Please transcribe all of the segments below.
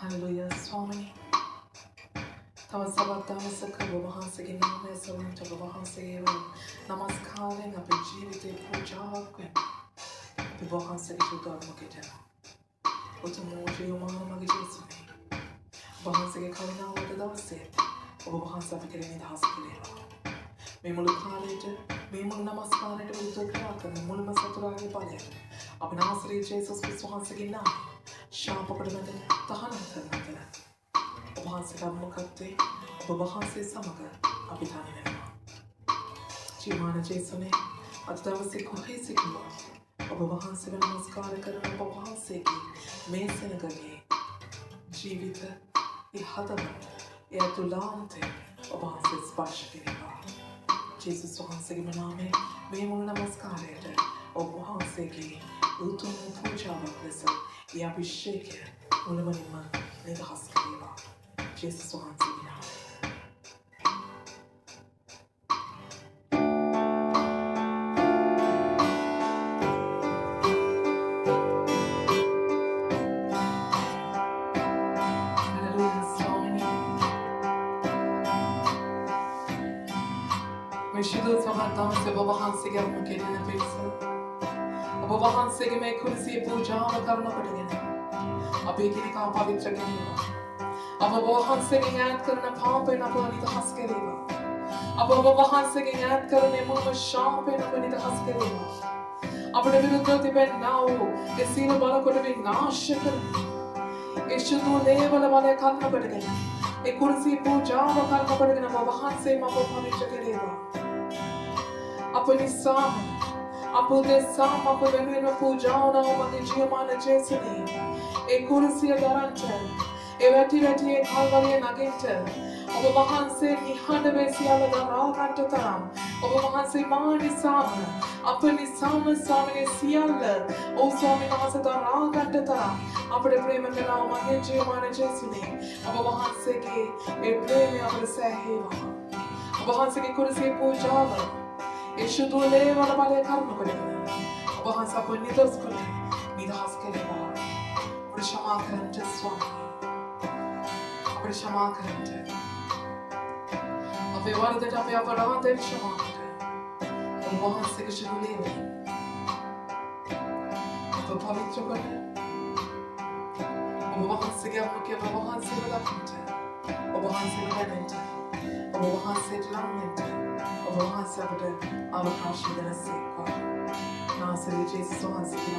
Hallelujah, Swami. Tavasabadavasaka Vavahansagi Name Savinta Vavahansagi Namaskaring of Jivite Pujaque. The Vavahansagi Shuddhamagita. Utamoji Umana Magijasuni. Vahansagi Kalina with the Dawsi. Vavahansabaki in the hospital. Mimulukhalite, Mimul Namaskar with the crack and the Mulma Saturagi Palet. Abnasri Jesus with Swansagi Name. Shampakadamanda, Tahanathan. Vahansiga Mukate, Babahansi Samaga, Abitani. Chimana Jasone, Atavasi Kohesikuma, Babahansiga Namaskara Karana Babahanseki, Mesenagagi, Jivita, Ihadama, Eatulante, Babahansis Bashakiriba. Jesus Vahansigi Maname, Mimul Namaskare, Obahanseki, Utum Pujava Lissa, Yabishake, Unamanima, Nidahaskariba. Jesus Vahansigi Name. Meshidu Samadam se Babahansiga Mukedina Pizza. Babahansigi may Kursi Puja Karna Padagana. A baking camp of it again. A Babahansigi at Karna Pump and Apani the Huskariva. A Babahansigi at Karna Mama Shamp and Apani the Huskariva. A Padavidu depend now, the seal of Bala could have been Nashikar. It should do label about a Karna Padagana. A Kursi Puja Karna Padagana Babahansi Mama Panichakariva. Apani Sam, Apude Sam, Apudamina Pujana, Manijiamana Jesini, a Kursia Garante, a Vetivati, Calvary Nagate, Obahanse, Nihanabesia, the Rakantatam, Obahanse Mani Sam, Apani Sam, Samini Siala, O Saminasa, the Rakantata, Apade Premana, Manijiamana Jesini, Obahanse, a premium of the Sahiva, Obahanse Kursi Pujana. Should do lay on about a carnival. Obahansa Ponitos could be the Haskariba. Brishama Karante Swami. Brishama Karante. Of a word that I have around the Shamaka. Obahansa should live. Of a public chocolate. Obahansa Gamaka, Obahansa with a hunter. Obahansa Veneta. Obahansa Lamenta. Obahansabada, Avakashi than a sick. Nasiri Jesus Ohansiki.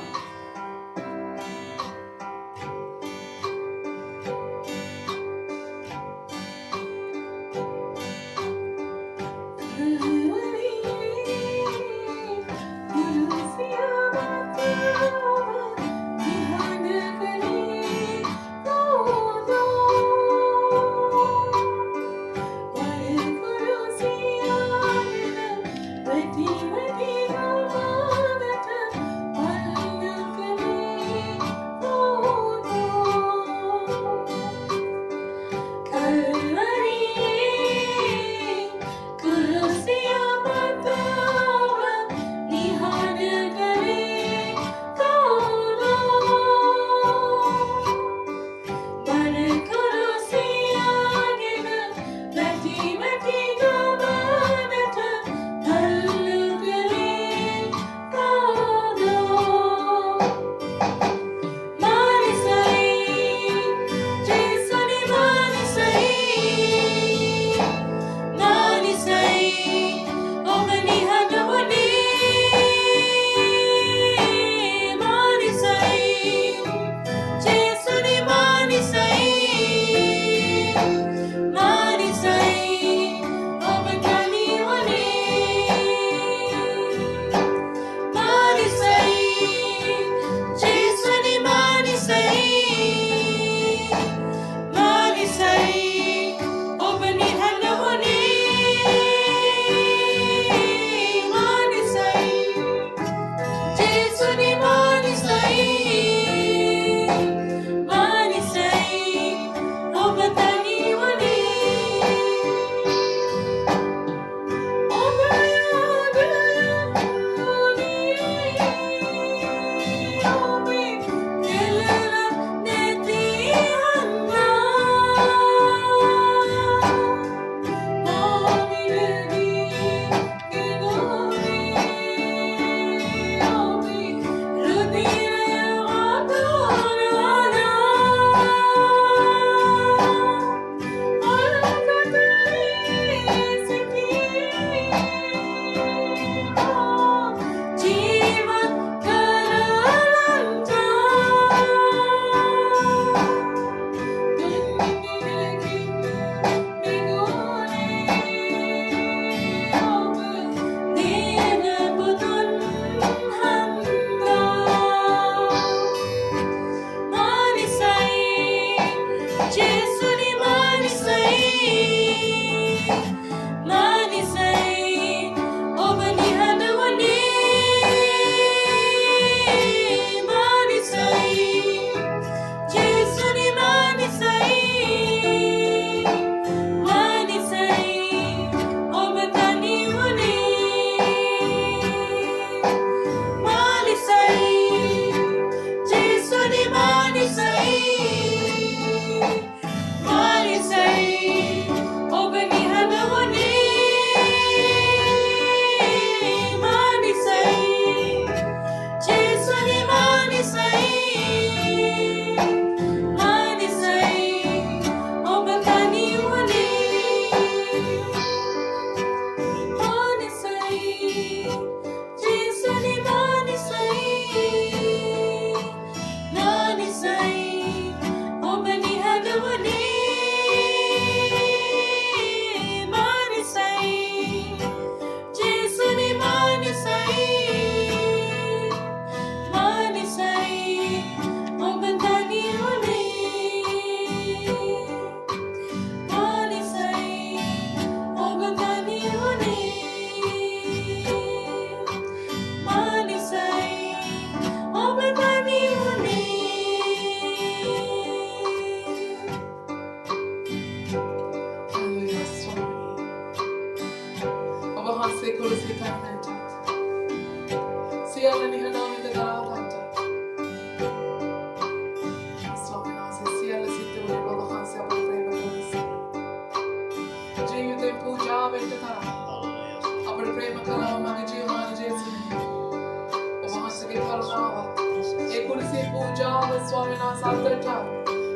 වහන්සේ පූජාව ස්වාමීන් වහන්සේ අතරට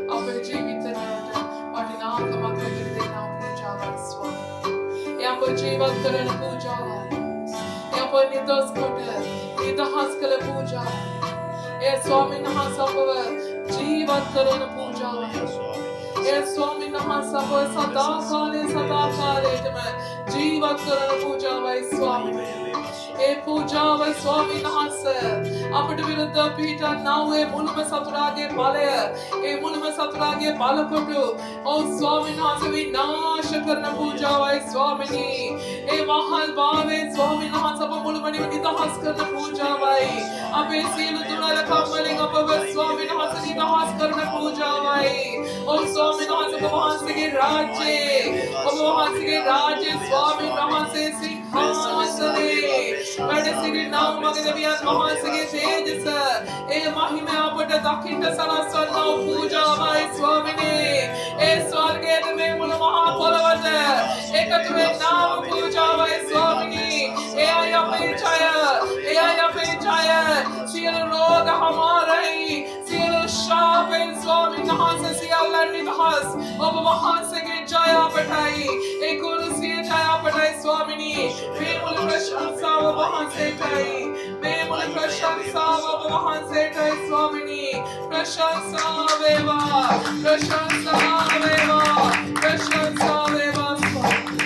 අපේ ජීවිතයට වටිනාකමක් ලැබෙන්න දෙනා පූජාවයි ස්වාමී. ඒ අප ජීවත් කරන පූජාවයි. ඒ අප නිදොස් කොට නිදහස් කළ පූජාවයි. ඒ ස්වාමීන් වහන්සේ අපව ජීවත් කරන පූජාවයි. ඒ ස්වාමීන් වහන්සේ අපව සදාකාලයටම ජීවත් කරන පූජාවයි ස්වාමී. ඒ පූජාවයි ස්වාමීන් වහන්සේ අපට විරුද්ධව පිහිටන්නා වූ ඒ මුළුම සතුරාගේ බලය, ඒ මුළුම සතුරාගේ බලකොටු ඔව් ස්වාමීන් වහන්සේ විනාශ කරන පූජාවයි ස්වාමිනී. ඒ මහල් භාවයේ ස්වාමීන් වහන්සේ අප මුළුමනින්ම නිදහස් කරන පූජාවයි. අපේ සියලු දුර්වලකම් වලින් අපව ස්වාමීන් වහන්සේ නිදහස් කරන පූජාවයි. ඔව් ස්වාමීන් වහන්සේ ඔබ වහන්සේගේ රාජ්‍යයේ, ඔබ වහන්සේගේ රාජ්‍යයේ ස්වාමීන් වහන්සේ සිංහාසනයේ වැඩ සිටිනා වූ මගේ දෙවියන් වහන්සේගේ තේජස, ඒ මහිම අපට දකින්න සලස්වන්නා වූ පූජාවයි ස්වාමිනේ. ඒ ස්වර්ගයේ මේ මුළු මහා පොළොවට එකතු වෙන්නා වූ පූජාවයි ස්වාමිනේ. ඒ අය අපේ ජය, ඒ අය අපේ ජය. සියලු රෝග හමාරයි, සියලු ශාපෙන් ස්වාමීන් වහන්සේ සියල්ලන් නිදහස්. ඔබ වහන්සේගේ ජය අපටයි, ඒ කුරුසියේ ජය අපටයි ස්වාමිනේ. මේ මුළු ප්‍රශංසාව ඔබ වහන්සේටයි, මේ මුළු ප්‍රශංසාව ඔබ වහන්සේටයි ස්වාමිනේ. ප්‍රශංසා වේවා, ප්‍රශංසා වේවා, ප්‍රශංසා වේවා ස්වාමී.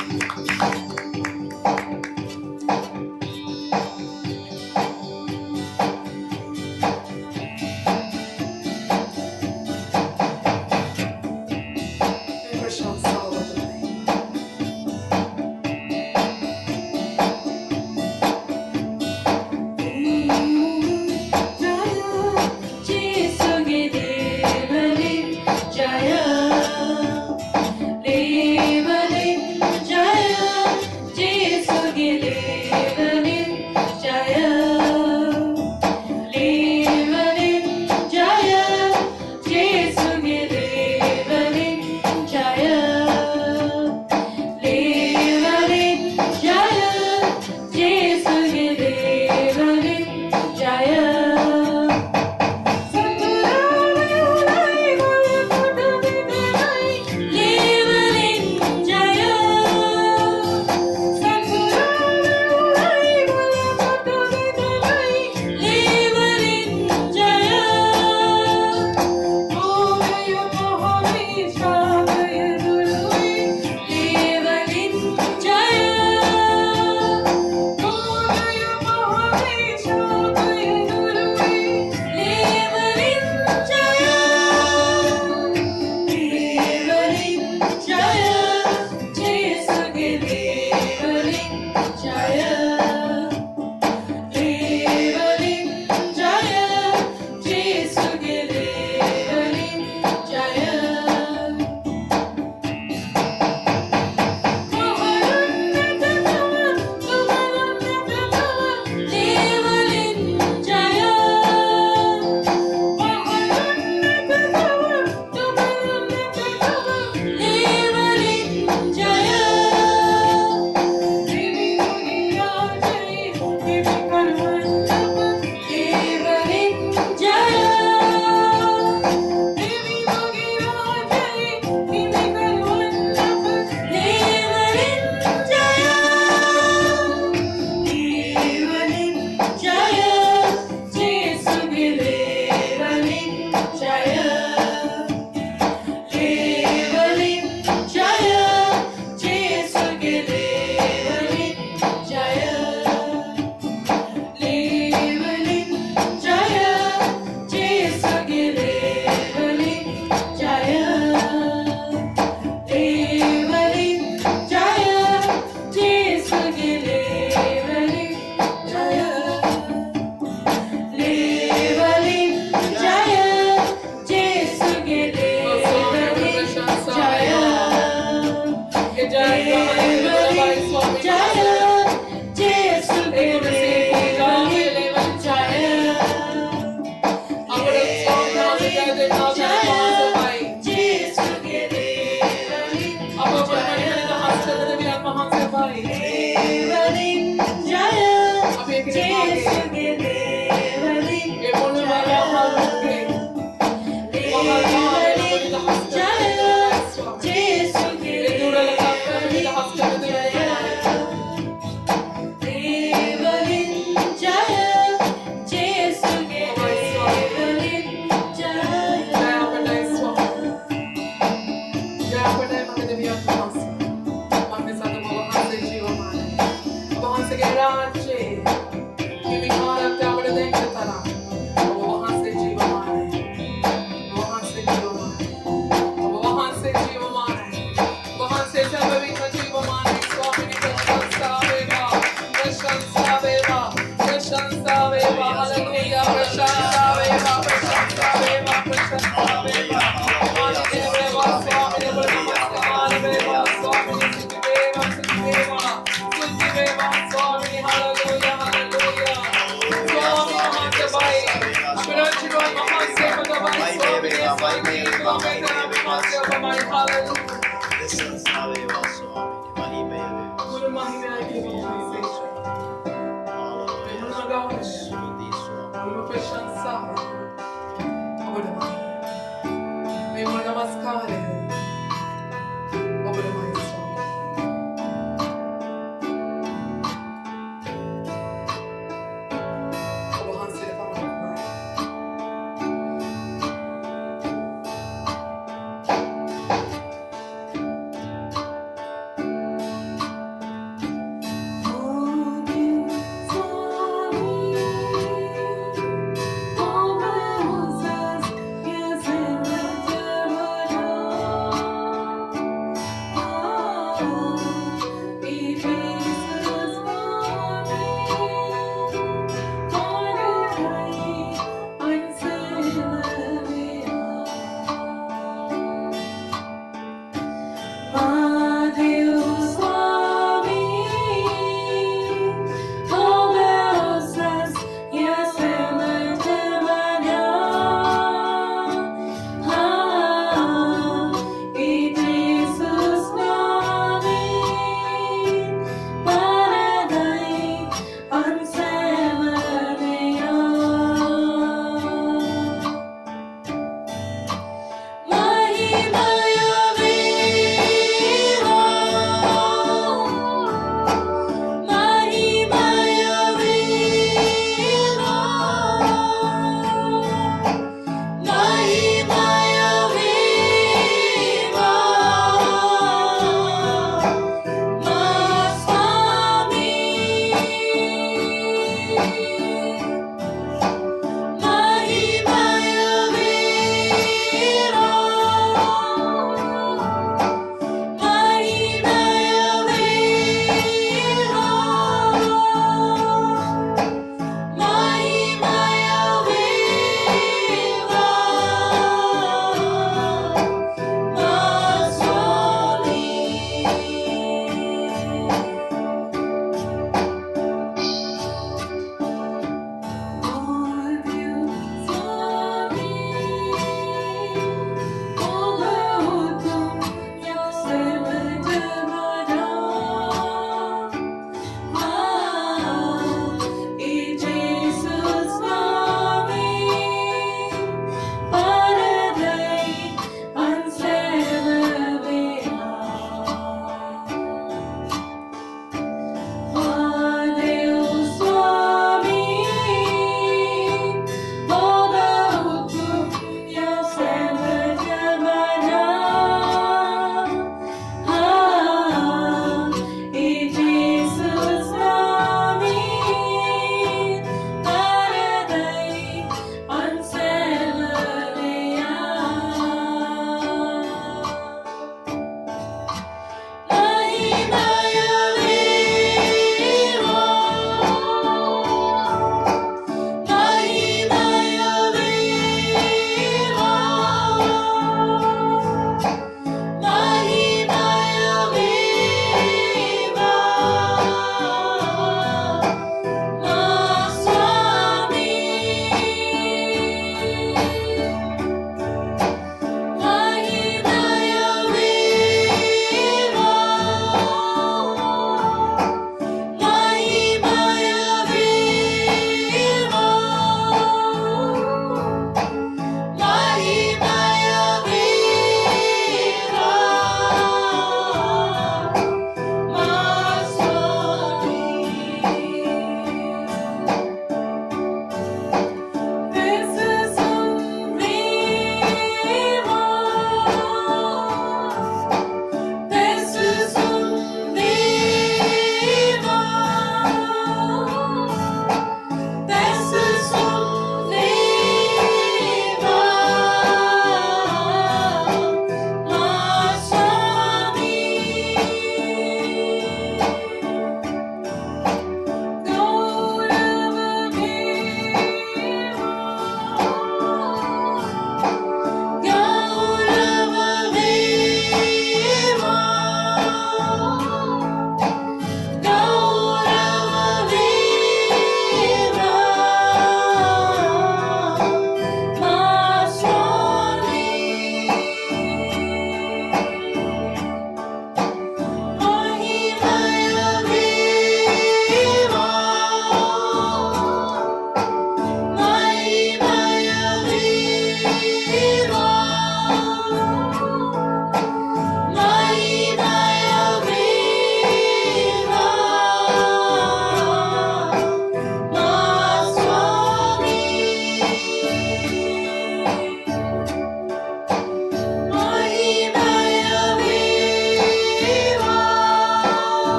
Jaya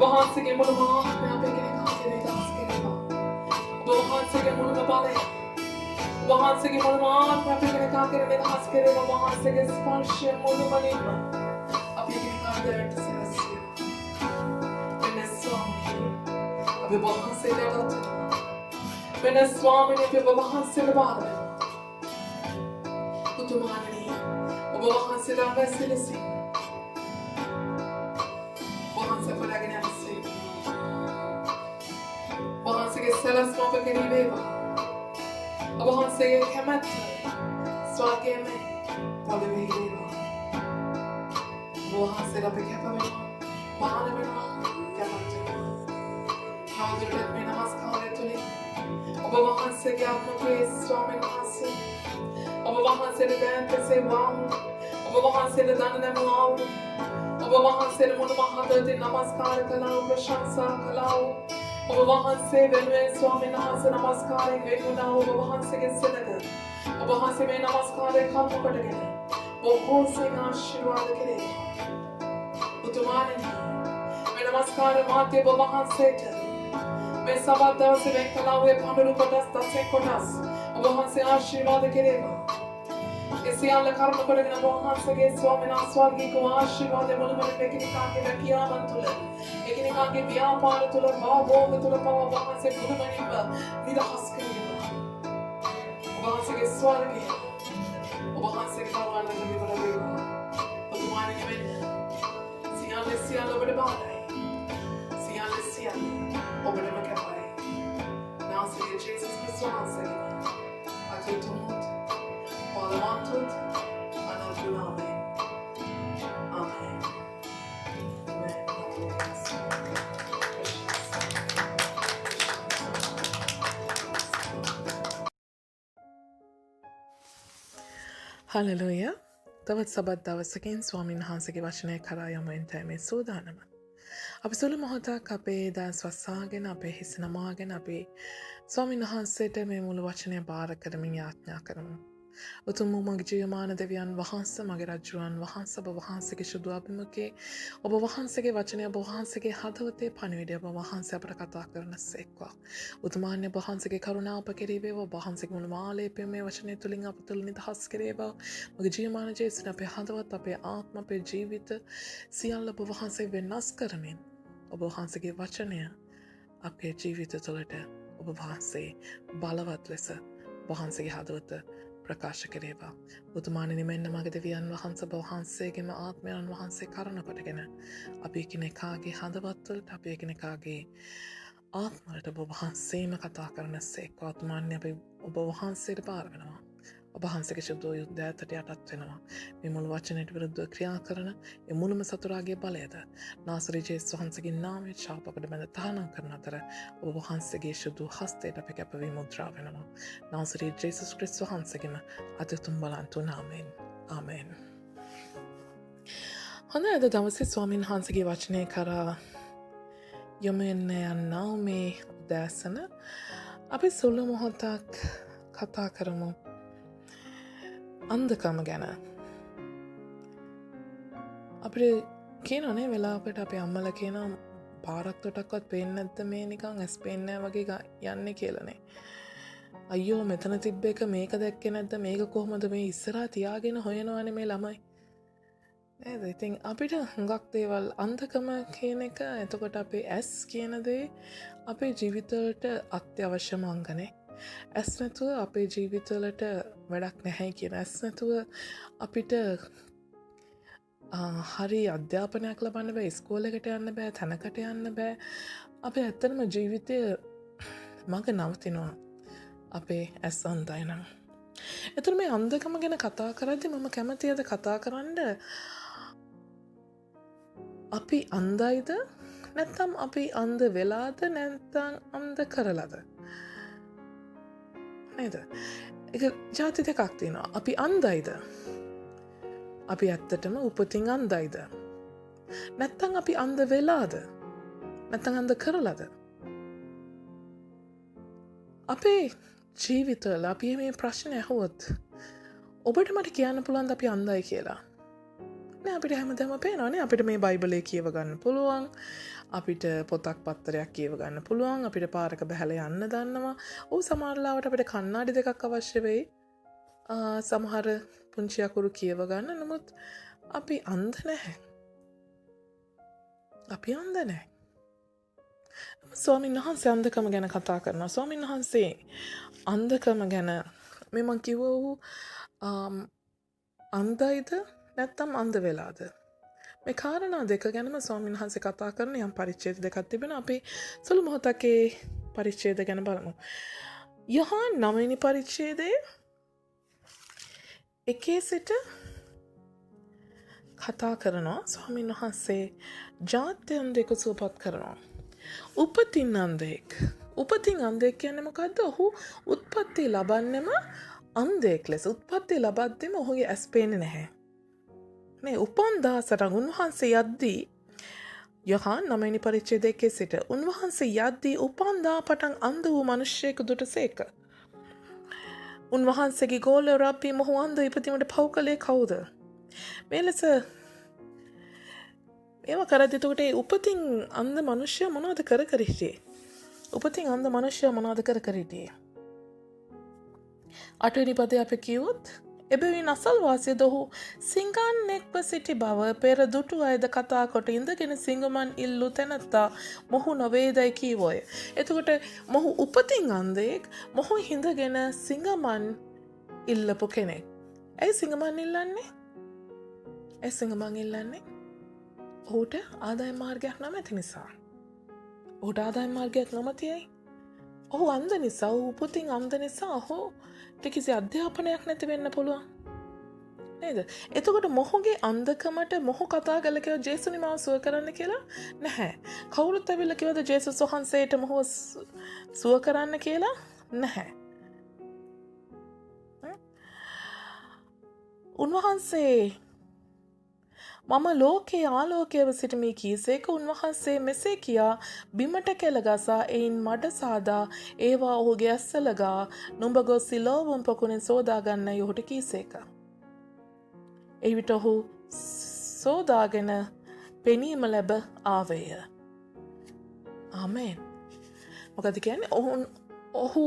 Bahanse mulu maaf मैं आप एक ने खाते नहीं दास के नहीं bahanse के mulu बाले bahanse के mulu maaf मैं आप एक ने खाते नहीं दास के नहीं bahanse के स्पर्श mulu मनी आप एक ने खाते हैं तो सिर्फ मैंने स्वामी अभी bahanse ले जाते मैंने स्वामी ने भी bahanse ले बाल तो तुम्हारे लिए वो bahanse ले वैसे ले सी bahanse फला के नहीं bahanse के सलस माँ पे करीब है अब bahanse के खेमत स्वागे में बोले भी है वो bahanse ला पे क्या पवे बाहर में ना क्या बात है हाँ जरूरत में नमाज खाने तो नहीं अब bahanse के आप लोग के स्वामी bahanse अब bahanse ले गए कैसे वाव अब bahanse ले दान ने मुआव अब bahanse ले मुन महादर दिन नमस्कार कलाओ प्रशंसा कलाओ अब bahanse वेलवे स्वामी नमस्कार वेगुना अब bahanse के सिनगर अब bahanse में नमस्कार खाम पकड़ गए वो से आशीर्वाद करे वो तुम्हारे में नमस्कार माते वो bahanse मैं सवादा से वे कलाओ पंडरू पटस तसे कोटस अब bahanse आशीर्वाद करे इसी आल कर्म पकड़ गए bahanse के स्वामी स्वागी को आशीर्वाद मुन मन में कि काके रखिया मन तुले लेकिन काके व्यापार तुले बाबो तुले पावा bahanse मुन मन में निराश करे bahanse के स्वर्ग है bahanse के भगवान ने भी बड़ा देगा और तुम्हारे में सियाल बड़े बात है सियाल और बड़े में क्या पाए now say Jesus Christ once again I take to mood while I want it and I'll do amen amen hallelujah තවත් සබත් දවසකින් ස්වාමීන් වහන්සේගේ වචනය කරා යමුවෙන් තැමේ සූදානම. අපි සුළු මොහොතක් අපේ දෑස් වස්සාගෙන අපේ හිස නමාගෙන අපි ස්වාමීන් වහන්සේට මේ මුළු වචනය භාර කරමින් යාඥා කරමු. උතුම් වූ මගේ ජීවමාන දෙවියන් වහන්සේ මගේ රජුන් වහන්සේ ඔබ වහන්සේගේ සුදු අභිමුඛයේ ඔබ වහන්සේගේ වචනය ඔබ වහන්සේගේ හදවතේ පණිවිඩය ඔබ වහන්සේ අපට කතා කරන සේක්වා. උතුමාන්‍ය ඔබ වහන්සේගේ කරුණාව අප කෙරෙහි වේවා. ඔබ වහන්සේගේ මුළු මාලේපය මේ වචනය තුලින් අප තුළ නිදහස් කරේවා. මගේ ජීවමාන ජේසුස් අපේ හදවත අපේ ආත්ම අපේ ජීවිත සියල්ල ඔබ වහන්සේ වෙනස් කරමින් ඔබ වහන්සේගේ වචනය අපේ ජීවිත තුළට ඔබ වහන්සේ බලවත් ලෙස වහන්සේගේ හදවත ප්‍රකාශ කරේවා. උතුමාණනි මෙන්න මගේ දෙවියන් වහන්සේ වහන්සේගේම ආත්මයන් වහන්සේ කරුණ කොටගෙන අපි එකිනෙකාගේ හදවත්වලට අපි එකිනෙකාගේ ආත්මවලට ඔබ වහන්සේම කතා කරන සේක්වා. උතුමාණනි අපි ඔබ වහන්සේට පාර වෙනවා. ඔබ වහන්සේගේ ශුද්ධ යුද්ධයට යටත් වෙනවා. මේ මුළු වචනයට විරුද්ධව ක්‍රියා කරන ඒ මුළුම සතුරාගේ බලයද නාසරේ ජේසුස් වහන්සේගේ නාමයෙන් ශාපකට බැඳ තහනම් කරන අතර ඔබ වහන්සේගේ ශුද්ධ හස්තයට අපි කැපවී මුද්‍රා වෙනවා. නාසරේ ජේසුස් ක්‍රිස්තුස් වහන්සේගේම අතිඋතුම් බලන්තු නාමයෙන්. ආමෙන්. හොඳයි අද දවසේ ස්වාමීන් වහන්සේගේ වචනය කරා යොමු වෙන්න යනා මේ උදෑසන අපි සුළු මොහොතක් කතා කරමු. අන්ධකම ගැන අපිට කියනනේ වෙලාවකට අපේ අම්මලා කියන පාරක් තොටක්වත් පේන්නේ නැද්ද මේ නිකන් ඇස් පේන්නේ නැහැ වගේ යන්නේ කියලානේ. අයියෝ මෙතන තිබ්බ එක මේක දැක්කේ නැද්ද මේක කොහොමද මේ ඉස්සරහා තියාගෙන හොයනවානේ මේ ළමයි. නේද? ඉතින් අපිට හුඟක් දේවල් අන්ධකම කියන එක එතකොට අපේ ඇස් කියන දේ අපේ ජීවිතවලට අත්‍යවශ්‍යම අංගනේ. ඇස් නැතුව අපේ ජීවිතවලට වැඩක් නැහැ කියන ඇස් නැතුව අපිට හරි අධ්‍යාපනයක් ලබන්න බෑ ඉස්කෝලේකට යන්න බෑ තැනකට යන්න බෑ අපේ ඇත්තටම ජීවිතය මග නවතිනවා අපේ ඇස් අන්ධයි නම්. එතකොට මේ අන්ධකම ගැන කතා කරද්දී මම කැමතියි අද කතා කරන්න අපි අන්ධයිද නැත්නම් අපි අන්ධ වෙලාද නැත්නම් අන්ධ කරලාද? නේද? එක ජාති දෙකක් තියෙනවා. අපි අන්ධයිද? අපි ඇත්තටම උපතින් අන්ධයිද? නැත්නම් අපි අන්ධ වෙලාද? නැත්නම් අන්ධ කරලාද? අපේ ජීවිතවල අපි මේ ප්‍රශ්න ඇහුවොත් ඔබට මට කියන්න පුළුවන්ද අපි අන්ධයි කියලා? නෑ අපිට හැමදාම පේනවනේ අපිට මේ බයිබලයේ කියව ගන්න පුළුවන්. අපිට පොතක් පත්තරයක් කියව ගන්න පුළුවන්. අපිට පාරක බැහැලා යන්න දන්නවා. ඔව් සමහර ලාවට අපිට කණ්ණාඩි දෙකක් අවශ්‍ය වෙයි. සමහර පුංචි අකුරු කියව ගන්න. නමුත් අපි අන්ධ නැහැ. අපි අන්ධ නැහැ. ස්වාමීන් වහන්සේ අන්ධකම ගැන කතා කරනවා. ස්වාමීන් වහන්සේ අන්ධකම ගැන මේ මං කිව්වෝ අන්ධයිද නැත්තම් අන්ධ වෙලාද? මේ කාරණා දෙක ගැනම ස්වාමීන් වහන්සේ කතා කරන යම් පරිච්ඡේද දෙකක් තිබෙනවා. අපි සුළු මොහොතක් ඒ පරිච්ඡේද ගැන බලමු. යොහාන් 9 වෙනි පරිච්ඡේදයේ 1 සිට කතා කරනවා ස්වාමීන් වහන්සේ ජාත්‍යයන් දෙක සුවපත් කරනවා. උපතින් අන්ධයෙක්. උපතින් අන්ධයෙක් කියන්නේ මොකද්ද? ඔහු උත්පත්ති ලබන්නෙම අන්ධයෙක් ලෙස. උත්පත්ති ලබද්දිම ඔහුගේ ඇස් පේන්නේ නැහැ. මේ උපන්දා සටන් උන්වහන්සේ යද්දී යොහාන් 9 වෙනි පරිච්ඡේදයේ 1 සිට උන්වහන්සේ යද්දී උපන්දා පටන් අන්ධ වූ මිනිසෙකු දුටසේක. උන්වහන්සේගේ ගෝලය රබ්බී මොහු අන්ධ ඉපදීමට පව් කළේ කවුද? මේ ලෙස ඒව කරද්දී එතකොට උපතින් අන්ධ මිනිසයා මොනවද කර හිටියේ? උපතින් අන්ධ මිනිසයා මොනවද කර හිටියේ? 8 වෙනි පදේ අපි කිව්වොත් එබැවින් අසල්වාසියද ඔහු සිංහන්නෙක්ව සිටි බව පෙර දුටු අයද කතා කොට ඉඳගෙන සිංහමන් ඉල්ලු තැනැත්තා මොහු නොවේදයි කීවෝය. එතකොට මොහු උපතින් අන්ධයෙක් මොහු හිඳගෙන සිංහමන් ඉල්ලපු කෙනෙක්. ඇයි සිංහමන් ඉල්ලන්නේ? ඇයි සිංහමන් ඉල්ලන්නේ? ඔහුට ආදායම් මාර්ගයක් නැමැති නිසා. ඔහුට ආදායම් මාර්ගයක් නොමැතියි. ඔහු අන්ධ නිසා, ඔහු උපතින් අන්ධ නිසා ඔහුට කිසි අධ්‍යාපනයක් නැති වෙන්න පුළුවන්. නේද? එතකොට මොහුගේ අන්ධකමට මොහු කතා කළා කියලා ජේසුනි මාව සුව කරන්න කියලා නැහැ. කවුරුත් ඇවිල්ලා කිව්වද ජේසුස් වහන්සේට මොහු සුව කරන්න කියලා? නැහැ. උන්වහන්සේ මම ලෝකේ ආලෝකයව සිටමි කීසේක උන්වහන්සේ මෙසේ කියා බිමට කෙළගසා එයින් මඩ සාදා ඒවා ඔහුගේ ඇස්සලගා නුඹ ගොස් සිලෝවුන් පොකුණෙන් සෝදාගන්න ඔහුට කීසේක. එවිට ඔහු සෝදාගෙන පෙනීම ලැබ ආවේය. ආමේන්. මොකද කියන්නේ ඔහු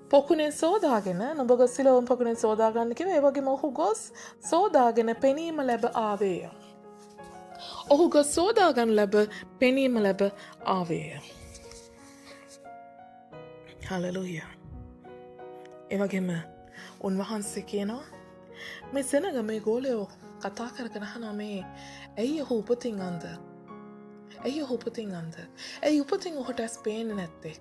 පොකුණෙන් සෝදාගෙන නුඹ ගොස් සිලෝවුන් පොකුණෙන් සෝදාගන්න කිව්වා. ඒ වගේම ඔහු ගොස් සෝදාගෙන පෙනීම ලැබ ආවේය. ඔහු ගොස් සෝදාගන්න ලැබ පෙනීම ලැබ ආවේය. හලෙලූයා. ඒ වගේම උන්වහන්සේ කියනවා මේ සෙනග මේ ගෝලයෝ කතා කරගෙන අහනවා මේ ඇයි ඔහු උපතින් අන්ධ? ඇයි ඔහු උපතින් අන්ධ? ඇයි උපතින් ඔහුට ඇස් පේන්නේ නැත්තේ?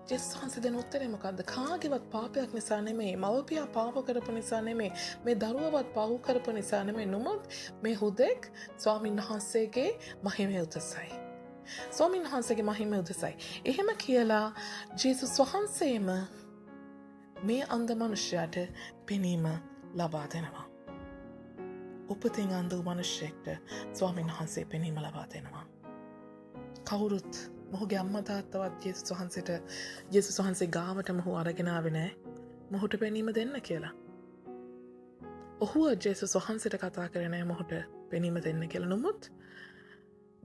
ජේසුස් වහන්සේ දෙන උත්තරේ මොකද්ද? කාගේවත් පාපයක් නිසා නෙමෙයි, මව්පියා පාප කරපු නිසා නෙමෙයි, මේ දරුවවත් පව් කරපු නිසා නෙමෙයි, නුඹ මේ හුදෙක් ස්වාමීන් වහන්සේගේ මහිමය උදෙසයි. ස්වාමීන් වහන්සේගේ මහිමය උදෙසයි. එහෙම කියලා ජේසුස් වහන්සේම මේ අන්ධ මනුෂ්‍යයාට පෙනීම ලබා දෙනවා. උපතින් අන්ධ මනුෂ්‍යයෙක්ට ස්වාමීන් වහන්සේ පෙනීම ලබා දෙනවා. කවුරුත් මොහුගේ අම්මා තාත්තවත් ජේසුස් වහන්සේ ගාවට මොහු අරගෙන ආවේ නැහැ. මොහුට පෙනීම දෙන්න කියලා. ඔහුව ජේසුස් වහන්සේට කතා කරේ නැහැ මොහුට පෙනීම දෙන්න කියලා. නමුත්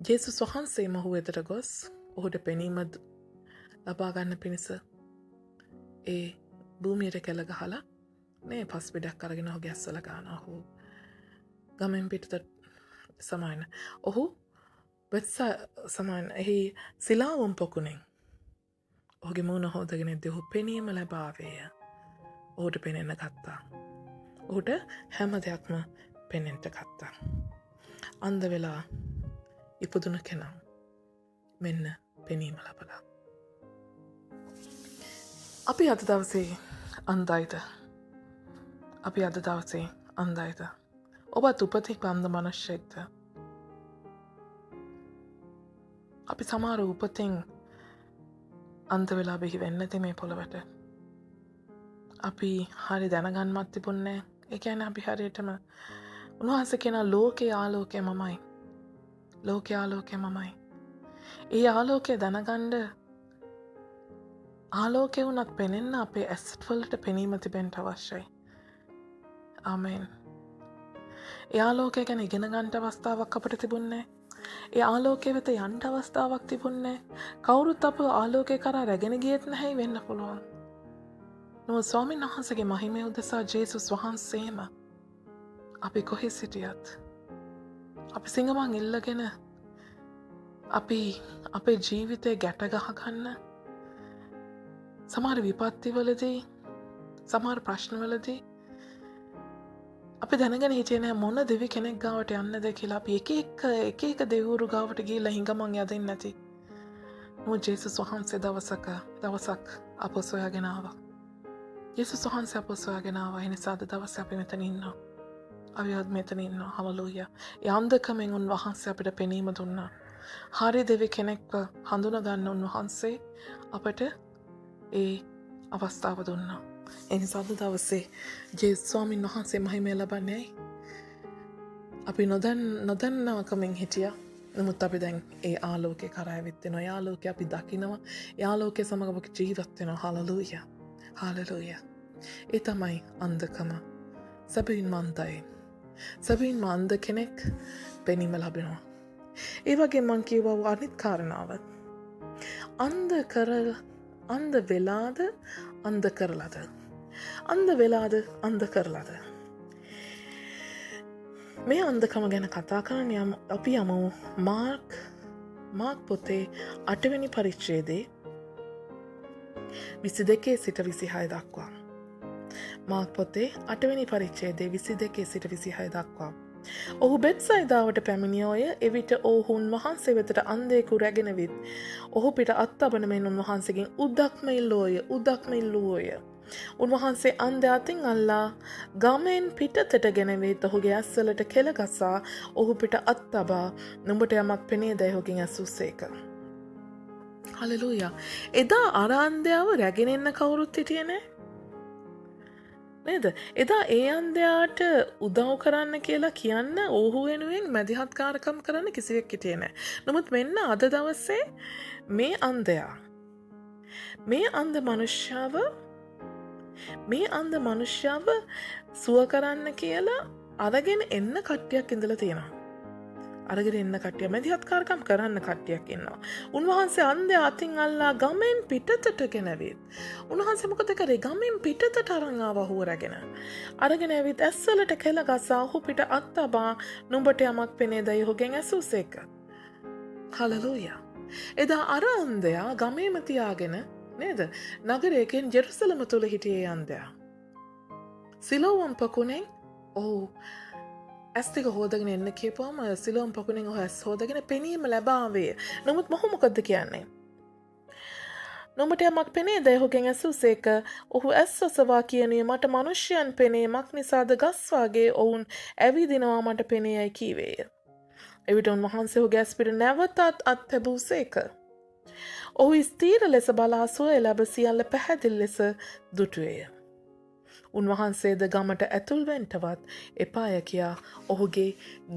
ජේසුස් වහන්සේ මොහු වෙතට ගොස් ඔහුට පෙනීම ලබා ගන්න පිණිස ඒ භූමියට කෙල ගහලා මේ පස් පිටක් අරගෙන ඔහුගේ ඇස්සල ගන්නවා. ඔහු ගමෙන් පිටට සමායන. ඔහු සමාන එහි සිලාවම් පොකුණෙන් ඔහුගේ මූණ හෝදගෙන ඉද්දී ඔහු පෙනීම ලබාවේය. ඔහුට පෙනෙන්න ගත්තා. ඔහුට හැම දෙයක්ම පෙනෙන්න ගත්තා. අන්ධ වෙලා ඉපදුන කෙනා මෙන්න පෙනීම ලබලා. අපි අද දවසේ අන්ධයිද? අපි අද දවසේ අන්ධයිද? ඔබත් උපතින් අන්ධ මනුෂ්‍යෙක්ද? අපි සමහර උපතින් අන්ත වෙලා බිහි වෙන්න ඇති මේ පොළොවට. අපි හරි දැනගන්නවත් තිබුණේ. ඒ කියන්නේ අපි හරියටම උන්වහන්සේ කියන ලෝකේ ආලෝකය මමයි. ලෝකේ ආලෝකය මමයි. ඒ ආලෝකය දැනගන්න ආලෝකය උනත් පෙනෙන්න අපේ ඇස් වලට පෙනීම තිබෙන්න අවශ්‍යයි. ආමේන්. ඒ ආලෝකය ගැන ඉගෙන ගන්න අවස්ථාවක් අපිට තිබුණේ. ඒ ආලෝකය වෙත යන්න අවස්ථාවක් තිබුණේ. කවුරුත් අප ආලෝකය කරා රැගෙන ගියෙත් නැහැ වෙන්න පුළුවන්. නමුත් ස්වාමීන් වහන්සේගේ මහිමය උදෙසා ජේසුස් වහන්සේම අපි කොහේ සිටියත් අපි සිංගමන් ඉල්ලගෙන අපි අපේ ජීවිතේ ගැට ගහගන්න සමහර විපත්තිවලදී සමහර ප්‍රශ්නවලදී අපි දැනගෙන හිටියේ නැහැ මොන දෙවි කෙනෙක් ගාවට යන්නද කියලා. අපි එක එක දෙවිවරු ගාවට ගිහිල්ලා හිඟමන් යදින් නැති. මොකද ජේසුස් වහන්සේ දවසක් අපව සොයාගෙන ආවා. ජේසුස් වහන්සේ අපව සොයාගෙන ආවා. ඒ නිසා අද දවසේ අපි මෙතන ඉන්නවා. අපි අද මෙතන ඉන්නවා. හලෙලූයා. ඒ අන්ධකමෙන් උන්වහන්සේ අපිට පෙනීම දුන්නා. හරි දෙවි කෙනෙක්ව හඳුනා ගන්න උන්වහන්සේ අපට ඒ අවස්ථාව දුන්නා. එනිසා අද දවසේ ජේසුස් ස්වාමීන් වහන්සේ මහිමය ලබන්නේ අපි නොදන්නාකමින් හිටියා. නමුත් අපි දැන් ඒ ආලෝකේ කරා ඇවිත් වෙනවා. ඒ ආලෝකය අපි දකිනවා. ඒ ආලෝකයේ සමග අපි ජීවත් වෙනවා. හලෙලූයා. හලෙලූයා. ඒ තමයි අන්ධකම. සැබවින්ම අන්ධයි. සැබවින්ම අන්ධ කෙනෙක් පෙනීම ලබනවා. ඒ වගේ මං කියවුවා අනිත් කාරණාව. අන්ධ වෙලාද අන්ධ කරලාද? අන්ධ වෙලාද අන්ධ කරලාද? මේ අන්ධකම ගැන කතා කරන්න අපි යමු මාර්ක් පොතේ 8 වෙනි පරිච්ඡේදයේ 22 සිට 26 දක්වා. මාර්ක් පොතේ 8 වෙනි පරිච්ඡේදයේ 22 සිට 26 දක්වා. ඔහු බෙත්සයිදාවට පැමිණියෝය. එවිට ඔවුන් වහන්සේ වෙතට අන්ධයෙකු රැගෙන විත් ඔහු පිට අත්තබන මෙන් උන්වහන්සේගෙන් උදක්ම ඉල්ලුවෝය. උන්වහන්සේ අන්ධයා අතින් අල්ලා ගමෙන් පිටතට ගෙනවිත් ඔහුගේ ඇස්වලට කෙල ගසා ඔහු පිට අත්තබා නුඹට යමක් පෙනේද ඔහුගෙන් ඇසූසේක. හලෙලූයා. එදා අර අන්ධයාව රැගෙන එන්න කවුරුත් හිටියේ නෑ. නේද? එදා ඒ අන්ධයාට උදව් කරන්න කියලා කියන්න ඔහු වෙනුවෙන් මැදිහත්කාරකම් කරන්න කිසිවෙක් හිටියේ නැහැ. නමුත් මෙන්න අද දවසේ මේ අන්ධයා මේ අන්ධ මනුෂ්‍යව සුව කරන්න කියලා අරගෙන එන්න කට්ටියක් ඉඳලා තියෙනවා. අරගෙන එන්න කට්ටිය මැදිහත්කාරකම් කරන්න කට්ටියක් ඉන්නවා. උන්වහන්සේ අන්ධයා අතින් අල්ලා ගමෙන් පිටතට ගෙනවිත්. උන්වහන්සේ මොකද කරේ? ගමෙන් පිටතට අරන් ආවා ඔහුව රැගෙන. අරගෙන ඇවිත් ඇස්වලට කෙල ගසා ඔහු පිට අත්තබා නුඹට යමක් පෙනේදයි ඔහුගෙන් ඇසූසේක. හලලූයා. එදා අර අන්ධයා ගමේම තියාගෙන නේද? නගරයකින් ජෙරුසලම තුල හිටියේ අන්ධයා. සිලෝවම් පකුණෙන් ඔහු ඇස් දෙක හොදගෙන එන්න කියපුවම සිලෝම් පකුණෙන් ඔහු ඇස් හොදගෙන පෙනීම ලැබාවේ. නමුත් මොහු මොකද්ද කියන්නේ? නුඹට යමක් පෙනේද ඔහුගෙන් ඇසූසේක. ඔහු ඇස් ඔසවා කියනුයේ මට මිනිසයන් පෙනේ මක් නිසාද ගස් වාගේ ඔවුන් ඇවිදිනවා මට පෙනේයයි කීවේය. එවිට උන්වහන්සේ ඔහුගේ ඇස් පිට නැවතත් අත්හැබූසේක. ඔහු ස්ථීර ලෙස බලා සුවය ලැබ සියල්ල පැහැදිලි ලෙස දුටුවේය. උන්වහන්සේද ගමට ඇතුල් වෙන්නවත් එපාය කියා ඔහුගේ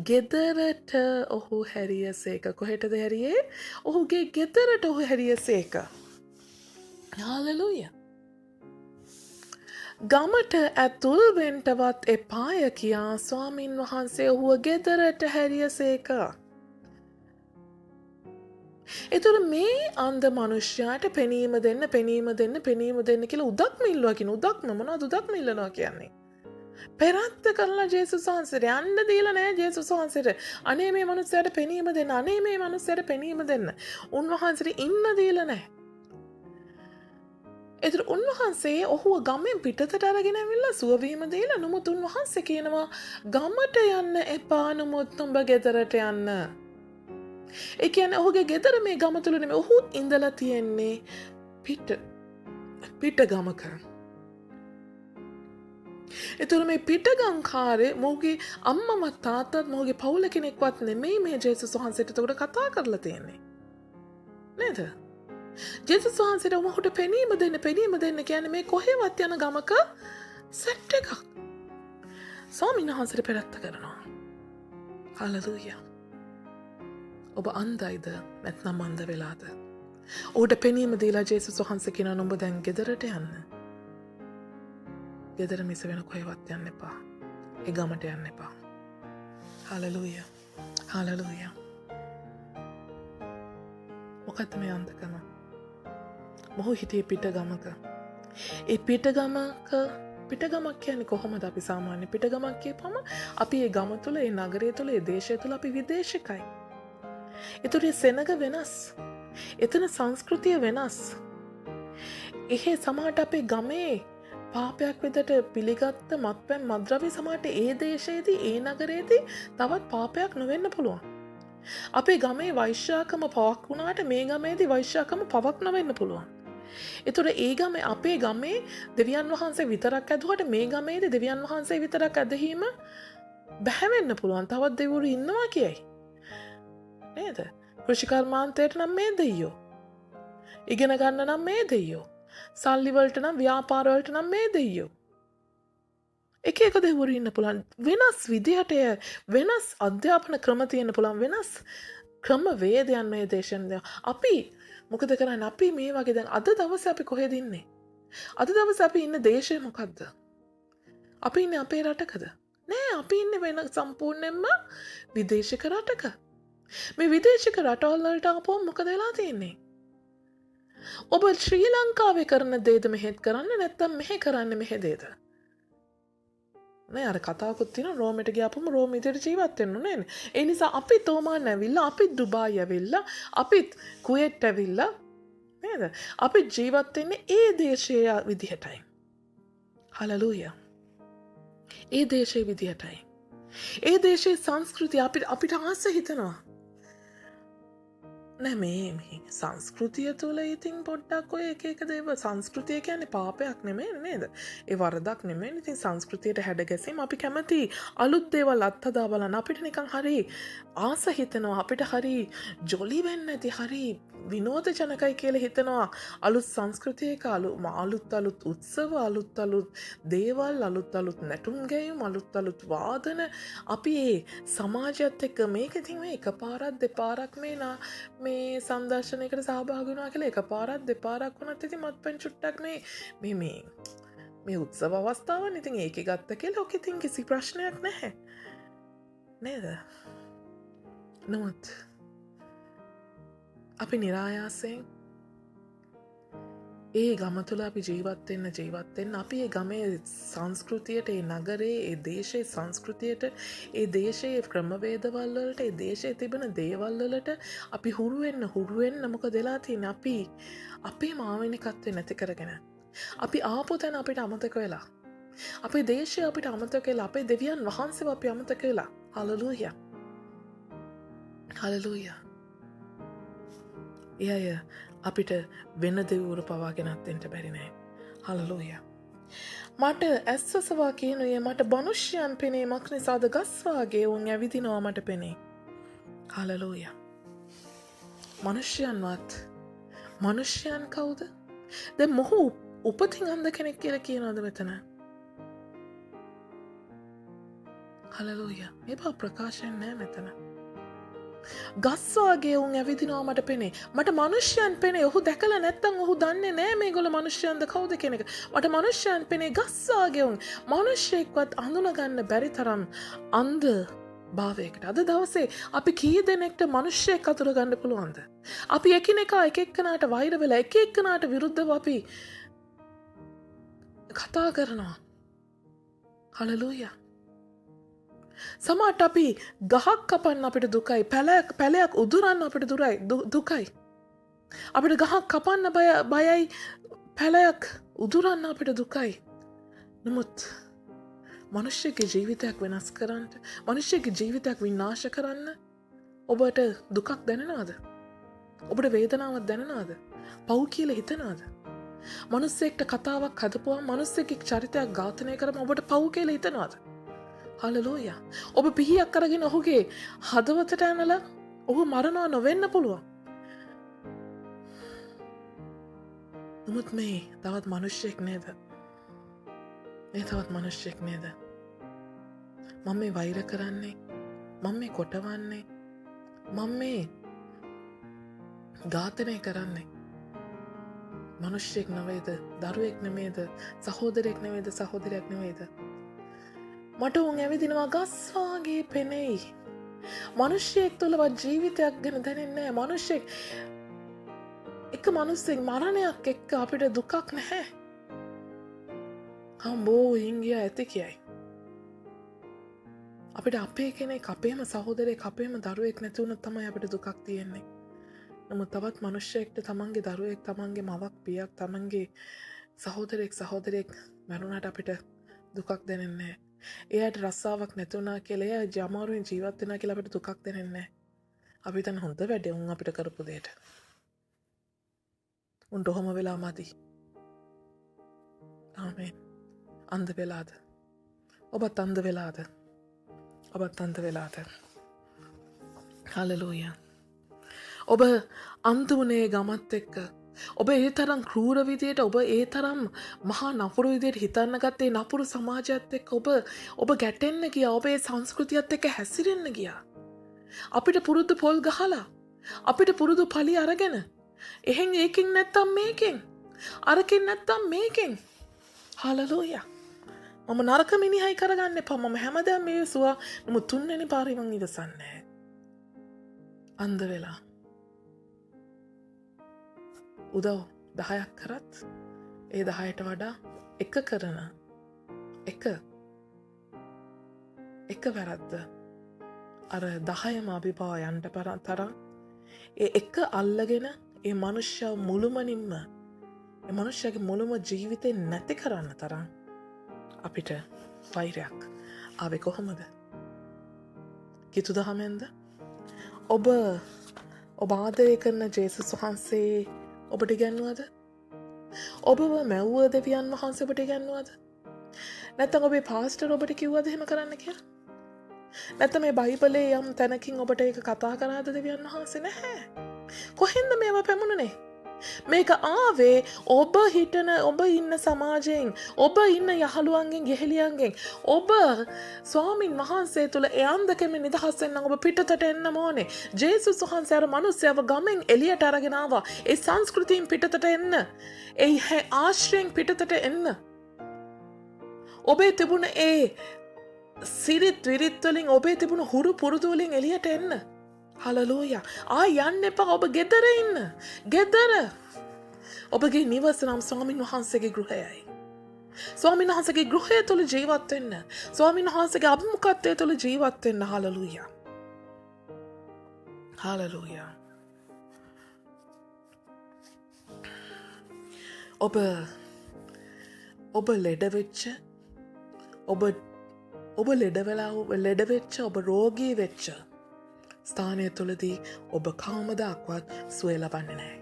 ගෙදරට ඔහු හැරියසේක. කොහෙටද හැරියේ? ඔහුගේ ගෙදරට ඔහු හැරියසේක. හාලෙලූයා. ගමට ඇතුල් වෙන්නවත් එපාය කියා ස්වාමින් වහන්සේ ඔහුව ගෙදරට හැරියසේක. එතකොට මේ අන්ධ මනුෂ්‍යයාට පෙනීම දෙන්න කියලා උදක්ම ඉල්ලුවා කියන උදක්ම මොනවද උදක්ම ඉල්ලනවා කියන්නේ? පෙරත්ත කරලා ජේසුස් වහන්සේට යන්න දීලා නැහැ ජේසුස් වහන්සේට. අනේ මේ මනුස්සයාට පෙනීම දෙන්න. අනේ මේ මනුස්සයාට පෙනීම දෙන්න. උන්වහන්සේට ඉන්න දීලා නැහැ. එතකොට උන්වහන්සේ ඔහුව ගමෙන් පිටතට අරගෙන ඇවිල්ලා සුවවීම දීලා නමුත් උන්වහන්සේ කියනවා ගමට යන්න එපා නමුත් උඹ ගෙදරට යන්න. ඒ කියන්නේ ඔහුගේ ගෙදර මේ ගම තුල නෙමෙයි ඔහු ඉඳලා තියෙන්නේ පිට ගමක. එතකොට මේ පිටගම්කාරේ මොහුගේ අම්මවත් තාත්තත් මොහුගේ පවුල කෙනෙක්වත් නෙමෙයි මේ ජේසුස් වහන්සේට උඩ කතා කරලා තියෙන්නේ. නේද? ජේසුස් වහන්සේට ඔහුට පෙනීම දෙන්න කියන්නේ මේ කොහෙවත් යන ගමක සෙට් එකක්. ස්වාමීන් වහන්සේට පෙරත්ත කරනවා. හලෙලූයා. ඔබ අන්ධයිද නැත්නම් අන්ධ වෙලාද? ඔහුට පෙනීම දීලා ජේසුස් වහන්සේ කියනවා නුඹ දැන් ගෙදරට යන්න. ගෙදර මිස වෙන කොහෙවත් යන්න එපා. ඒ ගමට යන්න එපා. හලෙලූයා. හලෙලූයා. මොකක්ද මේ අන්ධකම? මොහු හිටියේ පිටගමක. ඒ පිටගමක් කියන්නේ කොහොමද? අපි සාමාන්‍ය පිටගමක් කියපම අපි ඒ ගම තුල, ඒ නගරය තුල, ඒ දේශය තුල අපි විදේශිකයි. ඒතර සෙනග වෙනස්. එතන සංස්කෘතිය වෙනස්. එහෙ සමහරට අපේ ගමේ පාපයක් විදිහට පිළිගත්ත මත්පැන් මත්ද්‍රව්‍ය සමහරට ඒ දේශයේදී ඒ නගරයේදී තවත් පාපයක් නොවෙන්න පුළුවන්. අපේ ගමේ වෛශ්‍යාකම පවක් වුණාට මේ ගමේදී වෛශ්‍යාකම පවක් නොවෙන්න පුළුවන්. ඒතර ඒ ගමේ අපේ ගමේ දෙවියන් වහන්සේ විතරක් ඇදුවට මේ ගමේදී දෙවියන් වහන්සේ විතරක් ඇදහිම බැහැ වෙන්න පුළුවන්. තවත් දෙවිවරු ඉන්නවා කියයි. නේද? කෘෂිකර්මාන්තයට නම් මේ දෙයියෝ. ඉගෙන ගන්න නම් මේ දෙයියෝ. සල්ලි වලට නම් ව්‍යාපාර වලට නම් මේ දෙයියෝ. එක දෙවිවරු ඉන්න පුළුවන්. වෙනස් විදිහට වෙනස් අධ්‍යාපන ක්‍රම තියෙන්න පුළුවන්. වෙනස් ක්‍රම වේදයන් මේ දේශන අපි මොකද කරන්නේ? අපි මේ වගේ දැන් අද දවසේ අපි කොහෙද ඉන්නේ? අද දවසේ අපි ඉන්න දේශය මොකද්ද? අපි ඉන්නේ අපේ රටකද? නෑ, අපි ඉන්නේ වෙන සම්පූර්ණයෙන්ම විදේශික රටක. මේ විදේශික රටවල් වලට ආපුවම මොකද වෙලා තියෙන්නේ? ඔබ ශ්‍රී ලංකාවේ කරන දේද මෙහෙත් කරන්නේ නැත්නම් මෙහෙ කරන්නේ මෙහෙ දේද? නේ අර කතාවකුත් තියෙනවා රෝමෙට ගියාපම රෝම විදියට ජීවත් වෙන්න ඕනේ නේ. ඒ නිසා අපි තෝමාන් ඇවිල්ලා, අපි දුබායි ඇවිල්ලා, අපිත් කුවේට් ඇවිල්ලා නේද? අපි ජීවත් වෙන්නේ ඒ දේශයේ විදිහටයි. හලෙලූයා. ඒ දේශයේ විදිහටයි. ඒ දේශයේ සංස්කෘතිය අපිට ආස හිතනවා. නෑ මේ සංස්කෘතිය තුළ ඉතින් පොඩ්ඩක් ඔය එක දේව සංස්කෘතිය කියන්නේ පාපයක් නෙමෙයි නේද? ඒ වරදක් නෙමෙයි. ඉතින් සංස්කෘතියට හැඩගැසීම අපි කැමති අලුත් දේවල් අත්හදා බලන්න අපිට නිකන් හරි ආස හිතෙනවා අපිට හරි ජොලි වෙන්න ඇති හරි විනෝදජනකයි කියලා හිතනවා අලුත් සංස්කෘතියක අලුත් උත්සව අලුත් දේවල් අලුත් නැටුම් ගැයුම් අලුත් වාදන අපි ඒ සමාජයත් එක්ක මේක ඉතින් මේ එකපාරක් දෙපාරක් මේ සංදර්ශනයකට සහභාගී වුණා කියලා එකපාරක් දෙපාරක් වුණත් ඉතින් මත්පැන් චුට්ටක් මේ උත්සව අවස්ථාවන් ඉතින් ඒකේ ගත්ත කියලා ඔක ඉතින් කිසි ප්‍රශ්නයක් නැහැ නේද? නමුත් අපි નિરાයාසයෙන් ඒ ගම තුළ අපි ජීවත් වෙන්න අපි ඒ ගමේ සංස්කෘතියට ඒ නගරේ ඒ දේශයේ සංස්කෘතියට ඒ දේශයේ ක්‍රමවේදවල් වලට ඒ දේශයේ තිබෙන දේවල් වලට අපි හුරු වෙන්න මොකද වෙලා තියෙන්නේ අපි අපේ මානවිකත්වය නැති කරගෙන අපි ආපු තැන අපිට අමතක වෙලා අපේ දේශය අපිට අමතක වෙලා අපේ දෙවියන් වහන්සේව අපි අමතක වෙලා හලෙලූයා හලෙලූයා එය අපිට වෙන දෙවුරු පවාගෙනත් එන්ට බැරි නෑ. හලෙලූයා. මට ඇස්වසවා කියනුයේ මට මනුෂ්‍යයන් පෙනේ මක් නිසාද ගස්වාගේ උන් ඇවිදිනවා මට පෙනේ. හලෙලූයා. මනුෂ්‍යයන් කවුද? දැන් මොහු උපතින් අන්ධ කෙනෙක් කියලා කියනවද මෙතන? හලෙලූයා. මේවා ප්‍රකාශයෙන් නෑ මෙතන. ගස්වාගේ උන් ඇවිදිනවා මට පෙනේ. මට මනුෂ්‍යයන් පෙනේ. ඔහු දැකලා නැත්තම් ඔහු දන්නේ නෑ මේගොල්ලෝ මනුෂ්‍යයන්ද කවුද කියන එක. මට මනුෂ්‍යයන් පෙනේ ගස්වාගේ උන්. මිනිස්සෙක්වත් අඳුනගන්න බැරි තරම් අන්ධ භාවයකට. අද දවසේ අපි කී දෙනෙක්ට මිනිස්සෙක් අතුරු ගන්න පුළුවන්ද? අපි එකිනෙකා එක එක්කනාට වෛර වෙලා එක එක්කනාට විරුද්ධව අපි කතා කරනවා. හලෙලූයා. සමහරට අපි ගහක් කපන්න අපිට දුකයි. පැලයක් උදුරන්න අපිට දුකයි. අපිට ගහක් කපන්න බයයි. පැලයක් උදුරන්න අපිට දුකයි. නමුත් මනුෂ්‍යගේ ජීවිතයක් වෙනස් කරන්න, මනුෂ්‍යගේ ජීවිතයක් විනාශ කරන්න ඔබට දුකක් දැනෙනවද? ඔබට වේදනාවක් දැනෙනවද? පව් කියලා හිතනවද? මනුස්සයෙක්ට කතාවක් හදපුවම මනුස්සයෙක්ගේ චරිතයක් ඝාතනය කරම ඔබට පව් කියලා හිතනවද? හලෙලූයා. ඔබ පිහියක් අරගෙන ඔහුගේ හදවතට ඇනලා ඔහු මරනවා නොවෙන්න පුළුවන්. නමුත් මේ තවත් මිනිස්සෙක් නේද? මේ තවත් මිනිස්සෙක් නේද? මම මේ වෛර කරන්නේ, මම මේ කොටවන්නේ, මම මේ ඝාතනය කරන්නේ. මිනිස්සෙක් නෙවෙයිද? දරුවෙක් නෙමෙයිද? සහෝදරයෙක් නෙවෙයිද? සහෝදරයක් නෙවෙයිද? මට උන් ඇවිදිනවා ගස්වාගේ පෙනෙයි. මනුෂ්‍යයෙක් තුළවත් ජීවිතයක් ගැන දැනෙන්නේ නැහැ. එක මනුස්සෙක් මරණයක් එක්ක අපිට දුකක් නැහැ. හම්බෝ ඉංගියා ඇති කියයි. අපිට අපේ කෙනෙක් අපේම සහෝදරයෙක් අපේම දරුවෙක් නැති වුණොත් තමයි අපිට දුකක් තියෙන්නේ. නමුත් තවත් මනුෂ්‍යයෙක්ට තමන්ගේ දරුවෙක්, තමන්ගේ මවක්, පියක්, තමන්ගේ සහෝදරයෙක් මරුණාට අපිට දුකක් දැනෙන්නේ නැහැ. එයාට රස්සාවක් නැතුණා කියලා එයා ජමාරුවෙන් ජීවත් වෙනවා කියලා අපිට දුකක් දැනෙන්නේ නැහැ. අපි හිතන හොඳ වැඩේ උන් අපිට කරපු දෙයට. උන්ට ඔහොම වෙලා මදි. ආමේන්. අන්ධ වෙලාද? ඔබත් අන්ධ වෙලාද? ඔබත් අන්ධ වෙලාද? හලෙලූයා. ඔබ අන්ධ වුණේ ගමත් එක්ක. ඔබ ඒ තරම් ක්‍රූර විදියට ඔබ ඒ තරම් මහා නපුරු විදියට හිතන්න ගත්තේ නපුරු සමාජයත් එක්ක ඔබ ගැටෙන්න ගියා. ඔබ ඒ සංස්කෘතියත් එක්ක හැසිරෙන්න ගියා. අපිට පුරුදු පොල් ගහලා අපිට පුරුදු පලි අරගෙන එහෙන් ඒකින් නැත්තම් මේකෙන් අරකින් නැත්තම් මේකෙන් හලෙලූයා. මම නරක මිනිහයි කරගන්න එපා. මම හැමදාම මේ සුවා නමුත් තුන්වෙනි පාරේ මං ඉවසන්නේ නැහැ. අන්ධ වෙලා උදව් 10ක් කරත් ඒ 10ට වඩා එක කරන එක වැරද්ද අර 10ම අභිභාව යන්න තරම් ඒ එක අල්ලගෙන ඒ මනුෂ්‍යව මුළුමනින්ම ඒ මනුෂ්‍යගේ මුළුම ජීවිතේ නැති කරන්න තරම් අපිට වෛරයක් ආවේ කොහොමද? කිතු දහමෙන්ද? ඔබ ආදරය කරන ජේසුස් වහන්සේ ඔබට ඉගැන්වුවද? ඔබව මැව්ව දෙවියන් වහන්සේ ඔබට ඉගැන්වුවද? නැත්නම් ඔබේ පාස්ටර් ඔබට කිව්වද එහෙම කරන්න කියලා? නැත්නම් මේ බයිබලයේ යම් තැනකින් ඔබට ඒක කතා කරාද දෙවියන් වහන්සේ? නැහැ. කොහෙන්ද මේවා පැමුණුනේ? මේක ආවේ ඔබ හිටන ඔබ ඉන්න සමාජයෙන්, ඔබ ඉන්න යහළුවන්ගෙන්, ගෙහෙලියන්ගෙන්. ඔබ ස්වාමින් වහන්සේ තුළ ඒ අන්ධකම නිදහස් වෙන්න ඔබ පිටතට එන්න ඕනේ. ජේසුස් වහන්සේ අර මිනිස්සයව ගමෙන් එළියට අරගෙන ආවා. ඒ සංස්කෘතියෙන් පිටතට එන්න. ඒ ආශ්‍රයෙන් පිටතට එන්න. ඔබේ තිබුණ ඒ සිරිත් විරිත් වලින්, ඔබේ තිබුණ හුරු පුරුදු වලින් එළියට එන්න. හලලූයා. යන්න එපා. ඔබ ගෙදර ඉන්න. ගෙදර. ඔබගේ නිවස නම් ස්වාමින් වහන්සේගේ ගෘහයයි. ස්වාමින් වහන්සේගේ ගෘහය තුළ ජීවත් වෙන්න. ස්වාමින් වහන්සේගේ අභිමුඛත්වය තුළ ජීවත් වෙන්න. හලලූයා. හලලූයා. ඔබ ලෙඩ වෙච්ච, ඔබ ලෙඩ වෙච්ච, ඔබ රෝගී වෙච්ච ස්ථානය තුළදී ඔබ කවමදාක්වත් සුවය ලබන්නේ නැහැ.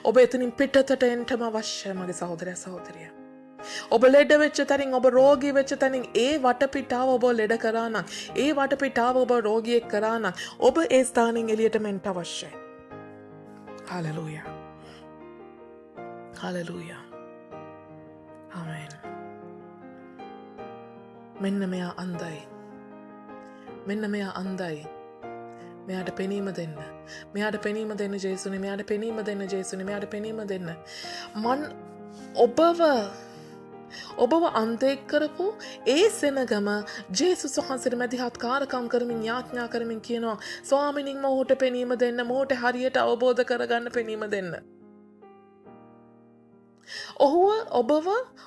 ඔබ එතනින් පිටතට එන්නම අවශ්‍යයි මගේ සහෝදරයා සහෝදරිය. ඔබ ලෙඩ වෙච්ච තැනින්, ඔබ රෝගී වෙච්ච තැනින් ඒ වටපිටාව ඔබ ලෙඩ කරා නම්, ඒ වටපිටාව ඔබ රෝගියෙක් කරා නම්, ඔබ ඒ ස්ථානෙන් එළියටම එන්න අවශ්‍යයි. හලෙලූයා. හලෙලූයා. ආමෙන්. මෙන්න මෙයා අන්ධයි. මෙන්න මෙයා අන්ධයි. මෙයාට පෙනීම දෙන්න. මෙයාට පෙනීම දෙන්න ජේසුනේ. මෙයාට පෙනීම දෙන්න ජේසුනේ. මෙයාට පෙනීම දෙන්න. ඔබව අන්තෙක් කරපු ඒ සෙනගම ජේසුස් වහන්සේට මැදිහත් කාරකම් කරමින් යාඥා කරමින් කියනවා, ස්වාමිනින් මොහොට පෙනීම දෙන්න. මොහොට හරියට අවබෝධ කරගන්න පෙනීම දෙන්න.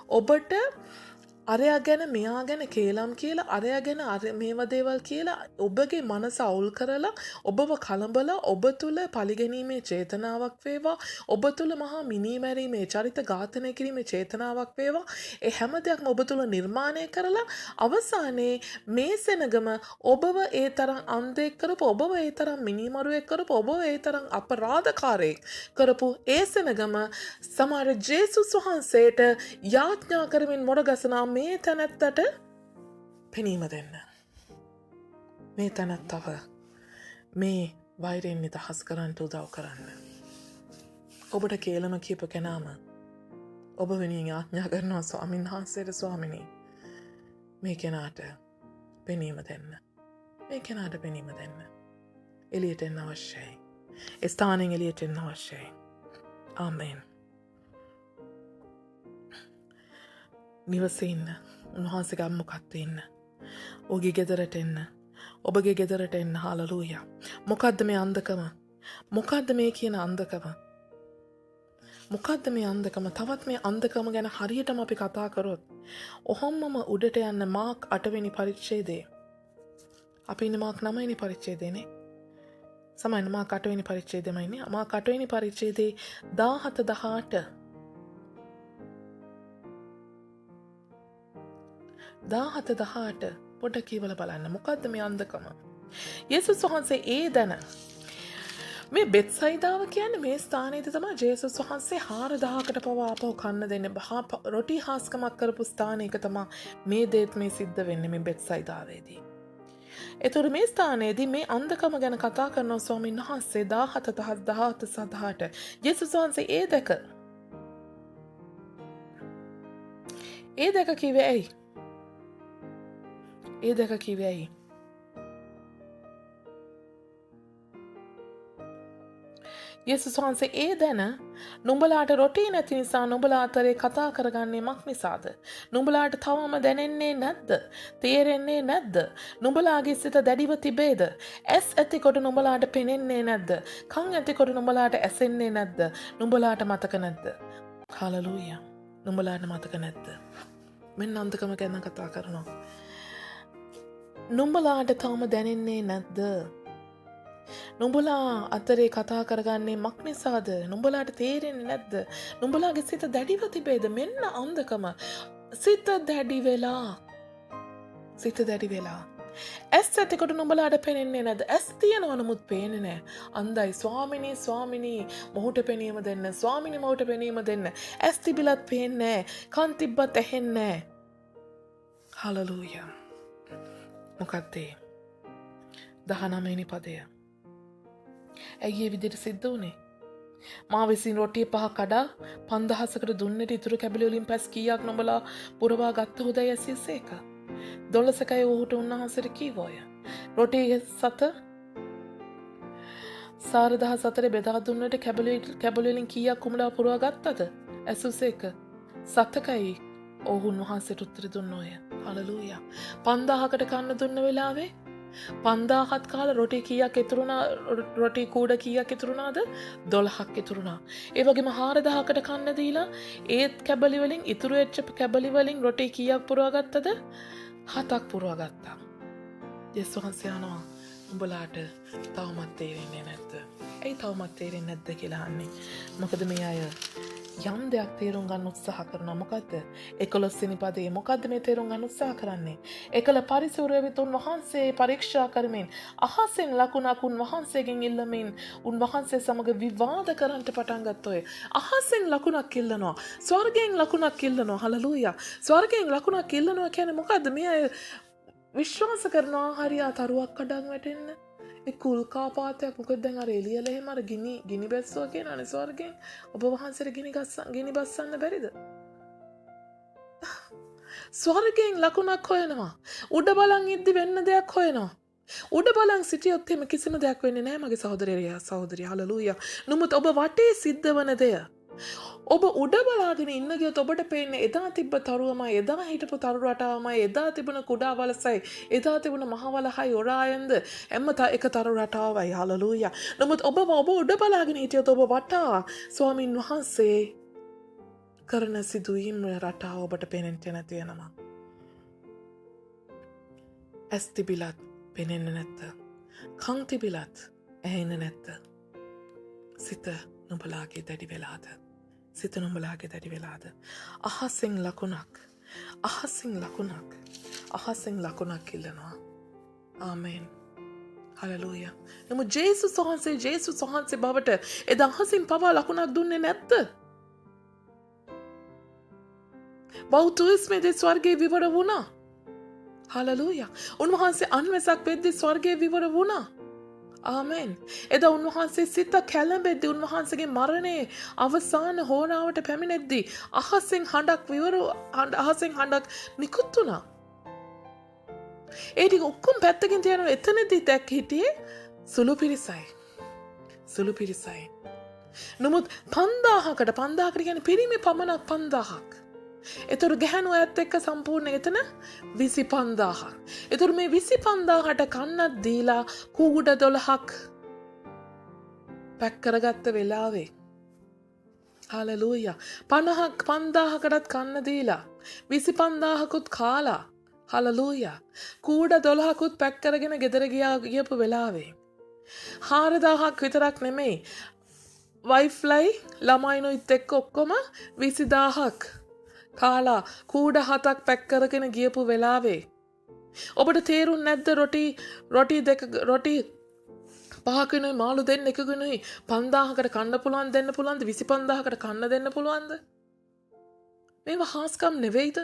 ඔබට අරයා ගැන මෙයා ගැන කේලම් කියලා, අරයා ගැන මේව දේවල් කියලා ඔබගේ මනස අවුල් කරලා, ඔබව කලබල, ඔබ තුළ පලිගැනීමේ චේතනාවක් වේවා, ඔබ තුළ මහා මිනීමැරීමේ, චරිත ඝාතනය කිරීමේ චේතනාවක් වේවා, ඒ හැම දෙයක්ම ඔබ තුළ නිර්මාණය කරලා අවසානයේ මේ සෙනගම ඔබව ඒ තරම් අන්ධෙක් කරපු, ඔබව ඒ තරම් මිනීමරුවෙක් කරපු, ඔබව ඒ තරම් අපරාධකාරයෙක් කරපු ඒ සෙනගම සමහර ජේසුස් වහන්සේට යාඥා කරමින් මොරගසනා මේ තැනැත්තට පෙනීම දෙන්න. මේ තැනැත්තව මේ වෛරයෙන් නිදහස් කරන්න උදව් කරන්න. ඔබට කේලම කියපු කෙනාම ඔබ වෙනුවෙන් යාඥා කරනවා, ස්වාමින් වහන්සේට, ස්වාමිනී මේ කෙනාට පෙනීම දෙන්න. මේ කෙනාට පෙනීම දෙන්න. එළියට එන්න අවශ්‍යයි. ඒ ස්ථානෙන් එළියට එන්න අවශ්‍යයි. ආමෙන්. නිවසේ ඉන්න. උන්වහන්සේගේ අම්මුකත්තේ ඉන්න. ඔහුගේ ගෙදරට එන්න. ඔබගේ ගෙදරට එන්න. හලලූයා. මොකද්ද මේ අන්ධකම? මොකද්ද මේ කියන අන්ධකම? මොකද්ද මේ අන්ධකම? තවත් මේ අන්ධකම ගැන හරියටම අපි කතා කරොත්, ඔහොමම උඩට යන්න මාක් 8 වෙනි පරිච්ඡේදයේ. අපි ඉන්නේ මාක් 9 වෙනි පරිච්ඡේදයේනේ. සමහරවිට මාක් 8 වෙනි පරිච්ඡේදෙමයි ඉන්නේ. මාක් 8 වෙනි පරිච්ඡේදයේ 17 18 පොඩ කියවල බලන්න. මොකද්ද මේ අන්ධකම? යේසුස් වහන්සේ ඒ දන මේ බෙත්සයිදාව කියන්නේ මේ ස්ථානයේදී තමයි ජේසුස් වහන්සේ 4000කට පවා ආපහු කන්න දෙන්නේ. රොටි හාස්කමක් කරපු ස්ථානයක තමයි මේ දේත් මේ සිද්ධ වෙන්නේ, මේ බෙත්සයිදාවේදී. එතකොට මේ ස්ථානයේදී මේ අන්ධකම ගැන කතා කරනවා ස්වාමීන් වහන්සේ 17 ජේසුස් වහන්සේ ඒ දැක කිව්වේ ඇයි? ඒ දැක කිව්වේ ඇයි? යේසුස් වහන්සේ ඒ දැන නුඹලාට රොටි නැති නිසා නුඹලා අතරේ කතා කරගන්නේ මක් නිසාද? නුඹලාට තවම දැනෙන්නේ නැද්ද? තේරෙන්නේ නැද්ද? නුඹලාගේ සිත දැඩිව තිබේද? ඇස් ඇතිකොට නුඹලාට පෙනෙන්නේ නැද්ද? කන් ඇතිකොට නුඹලාට ඇසෙන්නේ නැද්ද? නුඹලාට මතක නැද්ද? හලලූයා. නුඹලාට මතක නැද්ද? මෙන්න අන්තකම ගැන කතා කරනවා. නුඹලාට තවම දැනෙන්නේ නැද්ද? නුඹලා අතරේ කතා කරගන්නේ මක් නිසාද? නුඹලාට තේරෙන්නේ නැද්ද? නුඹලාගේ සිත දැඩිව තිබේද? මෙන්න අන්ධකම. සිත දැඩි වෙලා. ඇස් ඇතිකොට නුඹලාට පෙනෙන්නේ නැද? ඇස් තියෙනවා නමුත් පේන්නේ නැහැ. අන්දයි ස්වාමිනී ස්වාමිනී මොහුට පෙනීම දෙන්න. ස්වාමිනී මොහුට පෙනීම දෙන්න. ඇස් තිබිලත් පේන්නේ නැහැ. කන් තිබ්බත් ඇහෙන්නේ නැහැ. හලලූයා. මොකක්ද ඒ? 19 වෙනි පදය. ඇයි ඒ විදිහට සිද්ධ වුනේ? මා විසින් රොටිය 5 කඩා 5000කට දුන්නට ඉතුරු කැබලි වලින් පැස් කීයක් නොබලා පුරවා ගත්ත හොදයි ඇසියසේක. 12කයි ඔහුට උන්වහන්සේට කීවෝය. රොටිය සත සාරදහ සතරේ බෙදා දුන්නට කැබලි වලින් කීයක් කුමලා පුරවා ගත්තද? ඇසුසේක. 7කයි ඔහු උන්වහන්සේට උත්තර දුන්නෝය. හලලූයා. 5000කට කන්න දුන්න වෙලාවේ 5000ත් කාල රොටි කීයක් ඉතුරුණා? රොටි කූඩ කීයක් ඉතුරුණාද? 12ක් ඉතුරුණා. ඒ වගේම 4000කට කන්න දීලා ඒත් කැබලි වලින් ඉතුරු වෙච්ච කැබලි වලින් රොටි කීයක් පුරවා ගත්තද? 7ක් පුරවා ගත්තා. යේසුස් වහන්සේ අහනවා උඹලාට තවමත් තේරෙන්නේ නැද්ද? ඇයි තවමත් තේරෙන්නේ නැද්ද කියලා අහන්නේ. මොකද මේ අය යම් දෙයක් තේරුම් ගන්න උත්සාහ කරනවා. මොකද්ද? 11 වෙනි පදයේ මොකද්ද මේ තේරුම් ගන්න උත්සාහ කරන්නේ? එකල පරිසූරයවිත් උන්වහන්සේ පරීක්ෂා කරමින් අහසෙන් ලකුණක් උන්වහන්සේගෙන් ඉල්ලමින් උන්වහන්සේ සමග විවාද කරන්නට පටන් ගත්තෝය. අහසෙන් ලකුණක් ඉල්ලනවා. ස්වර්ගයෙන් ලකුණක් ඉල්ලනවා. හලලූයා. ස්වර්ගයෙන් ලකුණක් ඉල්ලනවා කියන්නේ මොකද්ද? මේ අය විශ්වාස කරනවා හරියා තරුවක් කඩන් වැටෙන්න. ඒ කුල්කාපාතයක් මොකද දැන් අර එළියල එහෙම අර ගිනි බැස්සුවා කියනනේ ස්වර්ගයෙන්. ඔබ වහන්සේට ගිනි බස්සන්න බැරිද? ස්වර්ගයෙන් ලකුණක් හොයනවා. උඩ බලන් ඉද්දි වෙන්න දෙයක් හොයනවා. උඩ බලන් සිටියොත් එහෙම කිසිම දෙයක් වෙන්නේ නැහැ මගේ සහෝදරයා සහෝදරිය. හලලූයා. නමුත් ඔබ වටේ සිද්ධ වන දෙය ඔබ උඩ බලාගෙන ඉන්න ගියොත් ඔබට පේන්නේ එදා තිබ්බ තරුවමයි, එදා හිටපු තරු රටාවමයි, එදා තිබුණ කුඩා වලසයි, එදා තිබුණ මහ වලහයි ඔරායන්ද එම්ම එක තරු රටාවයි. හලලූයා. නමුත් ඔබ උඩ බලාගෙන හිටියොත් ඔබ වටා ස්වාමින් වහන්සේ කරන සිදුවීම් රටාව ඔබට පේනෙන්නේ නැති වෙනවා. ඇස් තිබිලත් පේන්නේ නැත්ද? කන් තිබිලත් ඇහෙන්නේ නැත්ද? සිත නුඹලාගේ දැඩි වෙලාද? සිත නුඹලාගේ දැඩි වෙලාද? අහසෙන් ලකුණක් අහසෙන් ලකුණක් ඉල්ලනවා. ආමෙන්. හලලූයා. නමුත් ජේසුස් වහන්සේ බවට එදා අහසින් පවා ලකුණක් දුන්නේ නැත්ද? බෞද්ධිස්මේදී ස්වර්ගයේ විවර වුණා. හලලූයා. උන්වහන්සේ අන්වැසක් වෙද්දී ස්වර්ගයේ විවර වුණා. ආමෙන්. එදා උන්වහන්සේ සිත කැළඹෙද්දී උන්වහන්සේගේ මරණයේ අවසාන හෝරාවට පැමිණෙද්දී අහසෙන් හඬක් නිකුත් වුණා. ඒ ටික ඔක්කොම පැත්තකින් තියනවා. එතනදී දැක් හිටියේ සුළු පිරිසයි. නමුත් 5000කට කියන්නේ පිරිමි පමණක් 5000ක්. එතකොට ගැහැණු අයත් එක්ක සම්පූර්ණ එතන 25000ක්. එතකොට මේ 25000ට කන්නක් දීලා කූඩ 12ක් පැක් කරගත්ත වෙලාවේ හලලූයා 5000කටත් කන්න දීලා 25000කුත් කාලා හලලූයා කූඩ 12කුත් පැක් කරගෙන ගෙදර ගියපු වෙලාවේ 4000ක් විතරක් නෙමෙයි වයිෆ්ලයි ළමයිනුත් එක්ක ඔක්කොම 20000ක් කාලා කූඩ 7ක් පැක් කරගෙන ගියපු වෙලාවේ ඔබට තේරුන්නේ නැද්ද රොටි 5කිනුයි මාළු දෙන්න එකකිනුයි 5000කට කන්න පුළුවන් දෙන්න පුළුවන්ද 25000කට කන්න දෙන්න පුළුවන්ද? මේවා හාස්කම් නෙවෙයිද?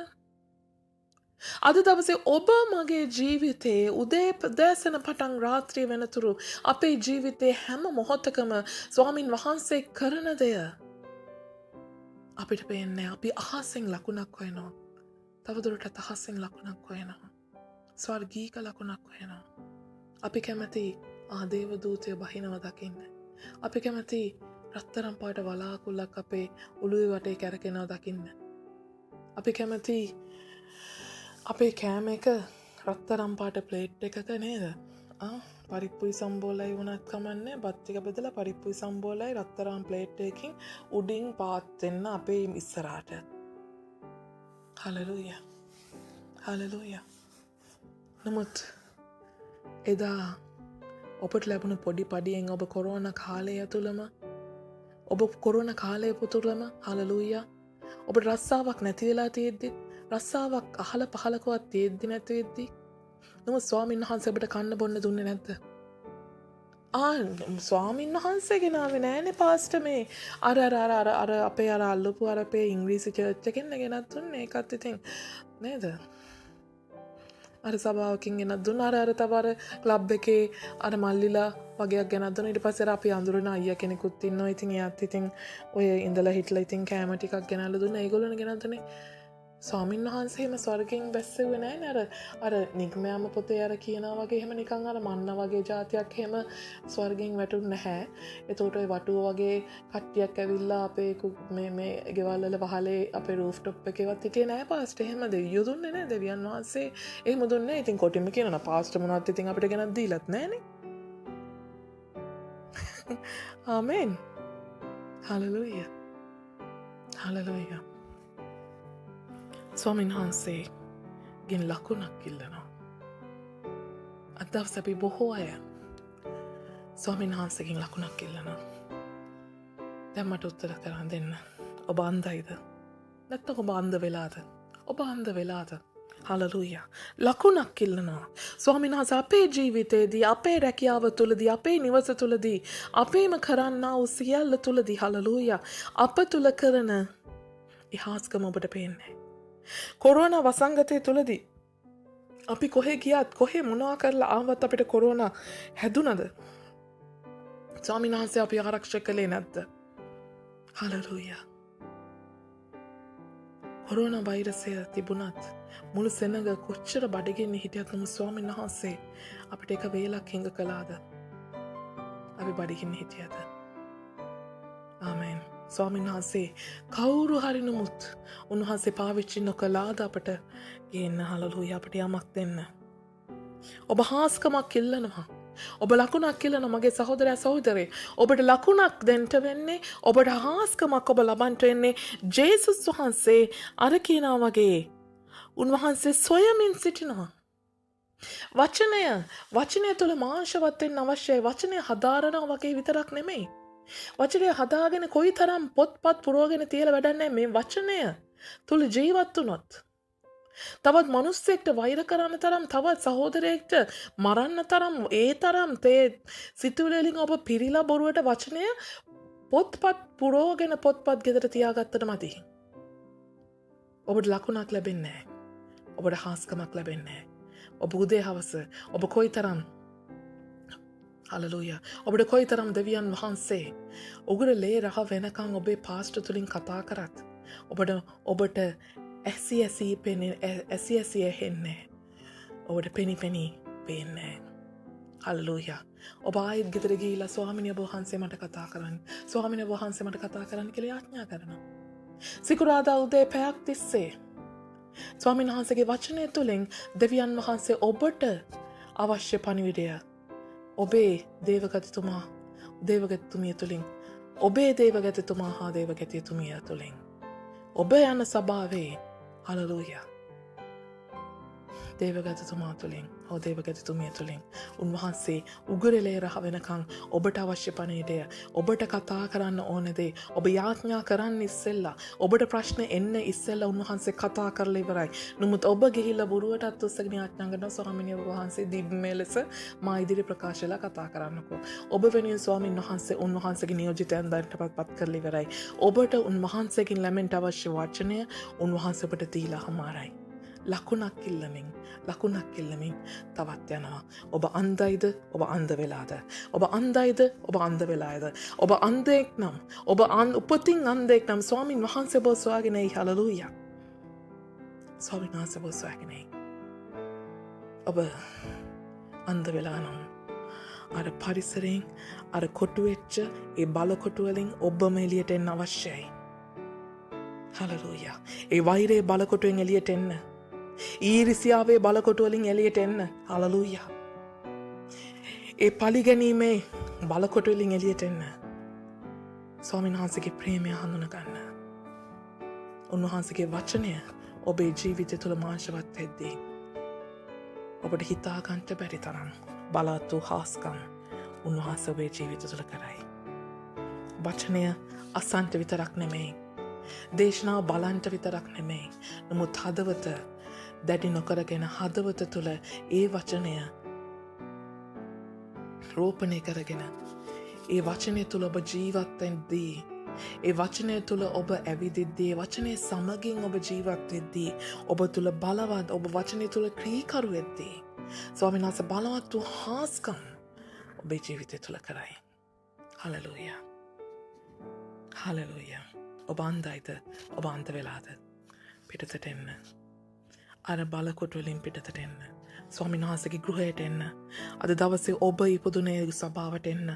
අද දවසේ ඔබ මගේ ජීවිතයේ උදේ දැසන පටන් රාත්‍රිය වෙනතුරු අපේ ජීවිතයේ හැම මොහොතකම ස්වාමින් වහන්සේ කරන දෙය අපිට පේන්නේ අපි අහසෙන් ලකුණක් හොයනවා. තවදුරටත් අහසෙන් ලකුණක් හොයනවා. ස්වර්ගීක ලකුණක් හොයනවා. අපි කැමති ආදේව දූතය බහිනව දකින්න. අපි කැමති රත්තරන් පාට වලාකුළක් අපේ ඔළුවේ වටේ කැරකෙනවා දකින්න. අපි කැමති අපේ කෑම එක රත්තරන් පාට ප්ලේට් එකක නේද? පරිප්පුයි සම්බෝලයි වුණත් කමන්නේ බත් ටික බෙදලා පරිප්පුයි සම්බෝලයි රත්තරන් ප්ලේට් එකකින් උඩින් පාත් වෙන්න අපේ ඉස්සරහට. හලෙලූයා. හලෙලූයා. නමුත් එදා ඔබට ලැබුණු පොඩි පඩියෙන් ඔබ කොරෝනා කාලය තුලම හලෙලූයා ඔබට රස්සාවක් නැති වෙලා තියෙද්දි රස්සාවක් අහල පහලකවත් තියෙද්දි නැති වෙද්දි නමුත් ස්වාමීන් වහන්සේ ඔබට කන්න බොන්න දුන්නේ නැද්ද? ස්වාමීන් වහන්සේ ගෙනාවේ නෑනේ පාස්ටර් මේ අර අපේ අර අල්ලපු අර අපේ ඉංග්‍රීසි චර්ච් එකෙන් ගෙනත් දුන්නේ ඒකත් ඉතින් නේද? අර සභාවකින් ගෙනත් දුන්න අර තව අර ක්ලබ් එකේ අර මල්ලිලා වගේක් ගෙනත් දුන්න. ඊට පස්සේ අපි අඳුරන අයියා කෙනෙකුත් ඉන්නවා. ඉතින් එයාත් ඉතින් ඔය ඉඳලා හිටලා ඉතින් කෑම ටිකක් ගෙනල්ලා දුන්නා. ඒගොල්ලෝනේ ගෙනත් දුන්නේ. ස්වාමීන් වහන්සේම ස්වර්ගයෙන් බැස්සෙව්වේ නෑනේ අර නිග්මයාම පොතේ අර කියනවා වගේ එහෙම නිකන් අර මන්න වගේ જાතියක් එහෙම ස්වර්ගයෙන් වැටුන්නේ නැහැ. එතකොට ඔය වටුව වගේ කට්ටියක් ඇවිල්ලා අපේ මේ ගෙවල් වල වහලේ අපේ රූෆ් টොප් එකේවත් හිටියේ නෑ පාස්ටර්. එහෙම දෙවියෝ දුන්නේ නෑ. දෙවියන් වහන්සේ එහෙම දුන්නේ නෑ. ඉතින් කොටින්ම කියනවා පාස්ටර් මොනවත් ඉතින් අපිට ගෙනත් දීලත් නෑනේ. ආමෙන්. හලෙලූයා. හලෙලූයා. ස්වාමීන් වහන්සේ ගෙන් ලකුණක් ඉල්ලනවා. අද දවස් අපි බොහෝ අය ස්වාමීන් වහන්සේගෙන් ලකුණක් ඉල්ලනවා. දැන් මට උත්තර කරන් දෙන්න. ඔබ අන්ධයිද? නැත්නම් ඔබ අන්ධ වෙලාද? ඔබ අන්ධ වෙලාද? හලෙලූයා. ලකුණක් ඉල්ලනවා. ස්වාමීන් වහන්සේ අපේ ජීවිතේදී අපේ රැකියාව තුලදී අපේ නිවස තුලදී අපේම කරන්නා වූ සියල්ල තුලදී හලෙලූයා අප තුල කරන ඉහාස්කම ඔබට පේන්නේ. කොරෝනා වසංගතය තුලදී අපි කොහෙ ගියත් කොහෙ මොනවා කරලා ආවත් අපිට කොරෝනා හැදුනද? ස්වාමීන් වහන්සේ අපි ආරක්ෂා කළේ නැද්ද? හලෙලූයා. කොරෝනා වෛරසය තිබුණත් මුළු සෙනඟ කොච්චර බඩගින්න හිටියත් නම් ස්වාමීන් වහන්සේ අපිට එක වේලක් හිඟ කළාද? අපි බඩගින්න හිටියද? ආමෙන්. ස්වාමීන් වහන්සේ කවුරු හරි නමුත් උන්වහන්සේ පාවිච්චි නොකළාද අපට ගේන්න හලෙලූයා අපට යමක් දෙන්න. ඔබ හාස්කමක් ඉල්ලනවා. ඔබ ලකුණක් ඉල්ලනවා මගේ සහෝදරයා සහෝදරේ. ඔබට ලකුණක් දෙන්න වෙන්නේ ඔබට හාස්කමක් ඔබ ලබන්ට වෙන්නේ ජේසුස් වහන්සේ අර කියනා වගේ උන්වහන්සේ සොයමින් සිටිනවා. වචනය තුළ මාංශවත් වෙන්න අවශ්‍යයි. වචනය හදාරනවා වගේ විතරක් නෙමෙයි. වචනය හදාගෙන කොයි තරම් පොත්පත් පුරෝගෙන තියලා වැඩක් නැහැ. මේ වචනය තුල ජීවත් වුණොත් තවත් මිනිස්සෙක්ට වෛර කරන්න තරම් තවත් සහෝදරයෙක්ට මරන්න තරම් ඒ තරම් තේ සිතුවිලි වලින් ඔබ පිරීලා බොරුවට වචනය පොත්පත් පුරෝගෙන පොත්පත් ගෙදර තියාගත්තට මදි. ඔබට ලකුණක් ලැබෙන්නේ නැහැ. ඔබට හාස්කමක් ලැබෙන්නේ නැහැ. ඔබ උදේ හවස ඔබ කොයි තරම් හලෙලූයා ඔබට කොයි තරම් දෙවියන් වහන්සේ උගුර ලේ රහ වෙනකන් ඔබේ පාස්ටර් තුලින් කතා කරත් ඔබට ඇසි ඇහෙන්නේ. ඔබට පෙනි පේන්නේ. හලෙලූයා. ඔබ ආයෙත් ගෙදර ගිහිල්ලා ස්වාමිනේ ඔබ වහන්සේ මට කතා කරන්න. ස්වාමිනේ ඔබ වහන්සේ මට කතා කරන්න කියලා යාඥා කරනවා. සිකුරාදා උදේ පැයක් තිස්සේ ස්වාමීන් වහන්සේගේ වචනය තුලින් දෙවියන් වහන්සේ ඔබට අවශ්‍ය පණිවිඩය ඔබේ දේවගතතුමා දේවගතතුමිය තුලින් ඔබේ දේවගතතුමා හා දේවගතතුමිය තුලින් ඔබ යන සභාවේ හලෙලූයා දේවගතතුමා තුලින් හෝ දේවගතතුමිය තුලින් උන්වහන්සේ උගුරලේ රහ වෙනකන් ඔබට අවශ්‍ය පණිවිඩය ඔබට කතා කරන්න ඕන දේ ඔබ යාඥා කරන්න ඉස්සෙල්ලා ඔබට ප්‍රශ්න එන්න ඉස්සෙල්ලා උන්වහන්සේ කතා කරලා ඉවරයි. නමුත් ඔබ ගිහිල්ලා බොරුවටත් උස්සගෙන යාඥා කරනවා ස්වාමීන් වහන්සේ දිබ්මේ ලෙස මා ඉදිරි ප්‍රකාශලා කතා කරන්නකෝ. ඔබ වෙනුවෙන් ස්වාමීන් වහන්සේ උන්වහන්සේගේ නියෝජිතයන් දන්ටපත් කරලා ඉවරයි. ඔබට උන්වහන්සේගෙන් ලැබෙන්න අවශ්‍ය වචනය උන්වහන්සේ ඔබට දීලා හමාරයි. ලකුණක් ඉල්ලමින් තවත් යනවා. ඔබ අන්ධයිද? ඔබ අන්ධ වෙලාද? ඔබ අන්ධයිද? ඔබ අන්ධ වෙලාද? ඔබ අන්ධෙක් නම් ඔබ උපතින් අන්ධෙක් නම් ස්වාමීන් වහන්සේ ඔබ සොයාගෙන එයි. හලෙලූයා. ස්වාමීන් වහන්සේ ඔබ සොයාගෙන එයි. ඔබ අන්ධ වෙලා නම් අර පරිසරයෙන් අර කොටු වෙච්ච ඒ බල කොටු වලින් ඔබම එළියට එන්න අවශ්‍යයි. හලෙලූයා. ඒ වෛරයේ බල කොටුවෙන් එළියට එන්න. ඊරිසියාවේ බලකොටු වලින් එළියට එන්න. හලෙලූයා. ඒ පලිගැනීමේ බලකොටු වලින් එළියට එන්න. ස්වාමීන් වහන්සේගේ ප්‍රේමය හඳුන ගන්න. උන්වහන්සේගේ වචනය ඔබේ ජීවිතය තුළ මාංශවත් වෙද්දී ඔබට හිතා ගන්න බැරි තරම් බලවත් වූ හාස්කම් උන්වහන්සේ ඔබේ ජීවිතය තුළ කරයි. වචනය අසන්ට විතරක් නෙමෙයි. දේශනාව බලන්ට විතරක් නෙමෙයි. නමුත් හදවත දැඩි නොකරගෙන හදවත තුළ ඒ වචනය රෝපණය කරගෙන ඒ වචනය තුළ ඔබ ජීවත්වෙන්දී ඒ වචනය තුළ ඔබ ඇවිදිද්දී වචනය සමගින් ඔබ ජීවත්වෙද්දී ඔබ තුළ බලවත් ඔබ වචනය තුළ ක්‍රීකරුවෙද්දී ස්වාමීන් වහන්සේ බලවත් වූ හාස්කම් ඔබේ ජීවිතය තුළ කරයි. හලලූයා. හලලූයා. ඔබ අන්ධයිද? ඔබ අන්ධ වෙලාද? පිටතට එන්න. අර බලකොටුවලින් පිටතට එන්න. ස්වාමීන් වහන්සේගේ ගෘහයට එන්න. අද දවසේ ඔබ ඉපදුනේ සභාවට එන්න.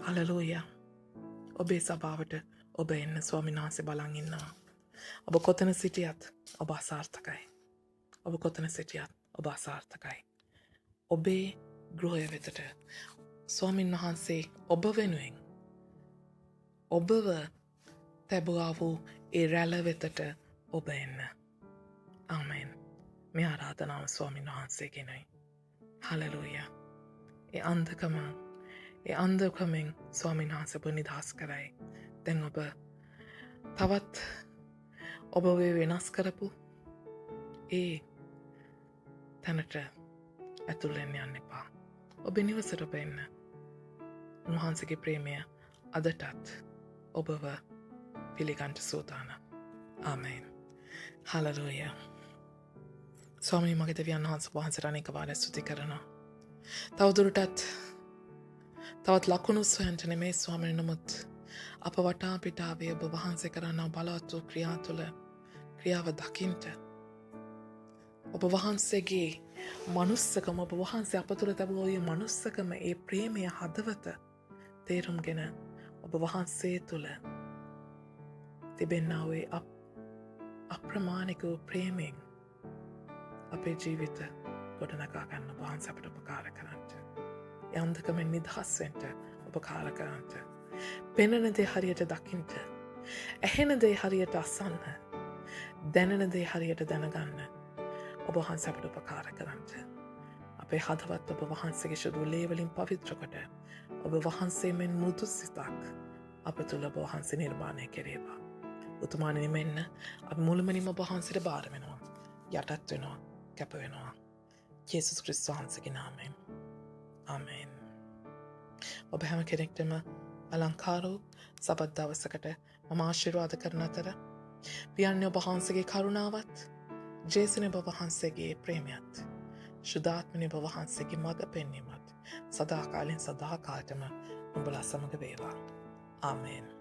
හලලූයා. ඔබේ සභාවට ඔබ එන්න. ස්වාමීන් වහන්සේ බලන් ඉන්නවා. ඔබ කොතන සිටියත් ඔබ අසාර්ථකයි. ඔබ කොතන සිටියත් ඔබ අසාර්ථකයි. ඔබේ ගෘහය වෙතට ස්වාමීන් වහන්සේ ඔබ වෙනුවෙන් ඔබව තැබුවා වූ ඒ රැළ වෙතට ඔබ එන්න. ආමෙන්. මේ ආරාධනාව ස්වාමීන් වහන්සේගෙනයි. හලලූයා. ඒ අන්ධකමෙන් ස්වාමීන් වහන්සේ ඔබ නිදහස් කරයි. දැන් ඔබ තවත් ඔබ වෙනස් කරපු ඒ තැනට ඇතුල් වෙන්න යන්න එපා. ඔබේ නිවසට ඔබ එන්න. උන්වහන්සේගේ ප්‍රේමය අදටත් ඔබව පිළිගන්ට සූදානම්. ආමෙන්. හලලූයා. ස්වාමී මගේ දෙවියන් වහන්සේට අනේක වාරයක් ස්තුති කරනවා. තවදුරටත් තවත් ලකුණු සොයන්ට නෙමේ ස්වාමීන් නමුත් අප වටා පිටාවේ ඔබ වහන්සේ කරන්නා බලවත් වූ ක්‍රියා තුළ ක්‍රියාව දකින්ට ඔබ වහන්සේගේ මනුස්සකම ඔබ වහන්සේ අප තුළ තැබූ ඒ මනුස්සකම ඒ ප්‍රේමය හදවත තේරුම්ගෙන ඔබ වහන්සේ තුළ තිබෙන්නා වූ අප්‍රමාණික වූ ප්‍රේමයෙන් අපේ ජීවිත ගොඩනගා ගන්න ඔබ වහන්සේ අපට උපකාර කරන්නට. ඒ අන්ධකමෙන් නිදහස් වෙන්න උපකාර කරන්නට. පෙනෙන දේ හරියට දකින්න. ඇහෙන දේ හරියට අසන්න. දැනෙන දේ හරියට දැනගන්න. ඔබ වහන්සේ අපට උපකාර කරන්නට. අපේ හදවත් ඔබ වහන්සේගේ සුදු ලේ වලින් පවිත්‍ර කොට ඔබ වහන්සේ මෙන් මෘදු සිතක් අප තුළ ඔබ වහන්සේ නිර්මාණය කෙරේවා. උතුමාණනි මෙන්න අපි මුළුමනින්ම ඔබ වහන්සේට බාර වෙනවා. යටත් වෙනවා. කැප වෙනවා. යේසුස් ක්‍රිස්තුස් වහන්සේගේ නාමයෙන්. ආමෙන්. ඔබ හැම කෙනෙක්ටම අලංකාරෝ සබත් දවසකට මම ආශිර්වාද කරන අතර පියන්නේ ඔබ වහන්සේගේ කරුණාවත් ජේසුනේ ඔබ වහන්සේගේ ප්‍රේමයත් සුදාත්මනේ ඔබ වහන්සේගේ මඟ පෙන්වීමත් සදාකාලෙන් සදාකාලටම ඔබලා සමග වේවා. ආමෙන්.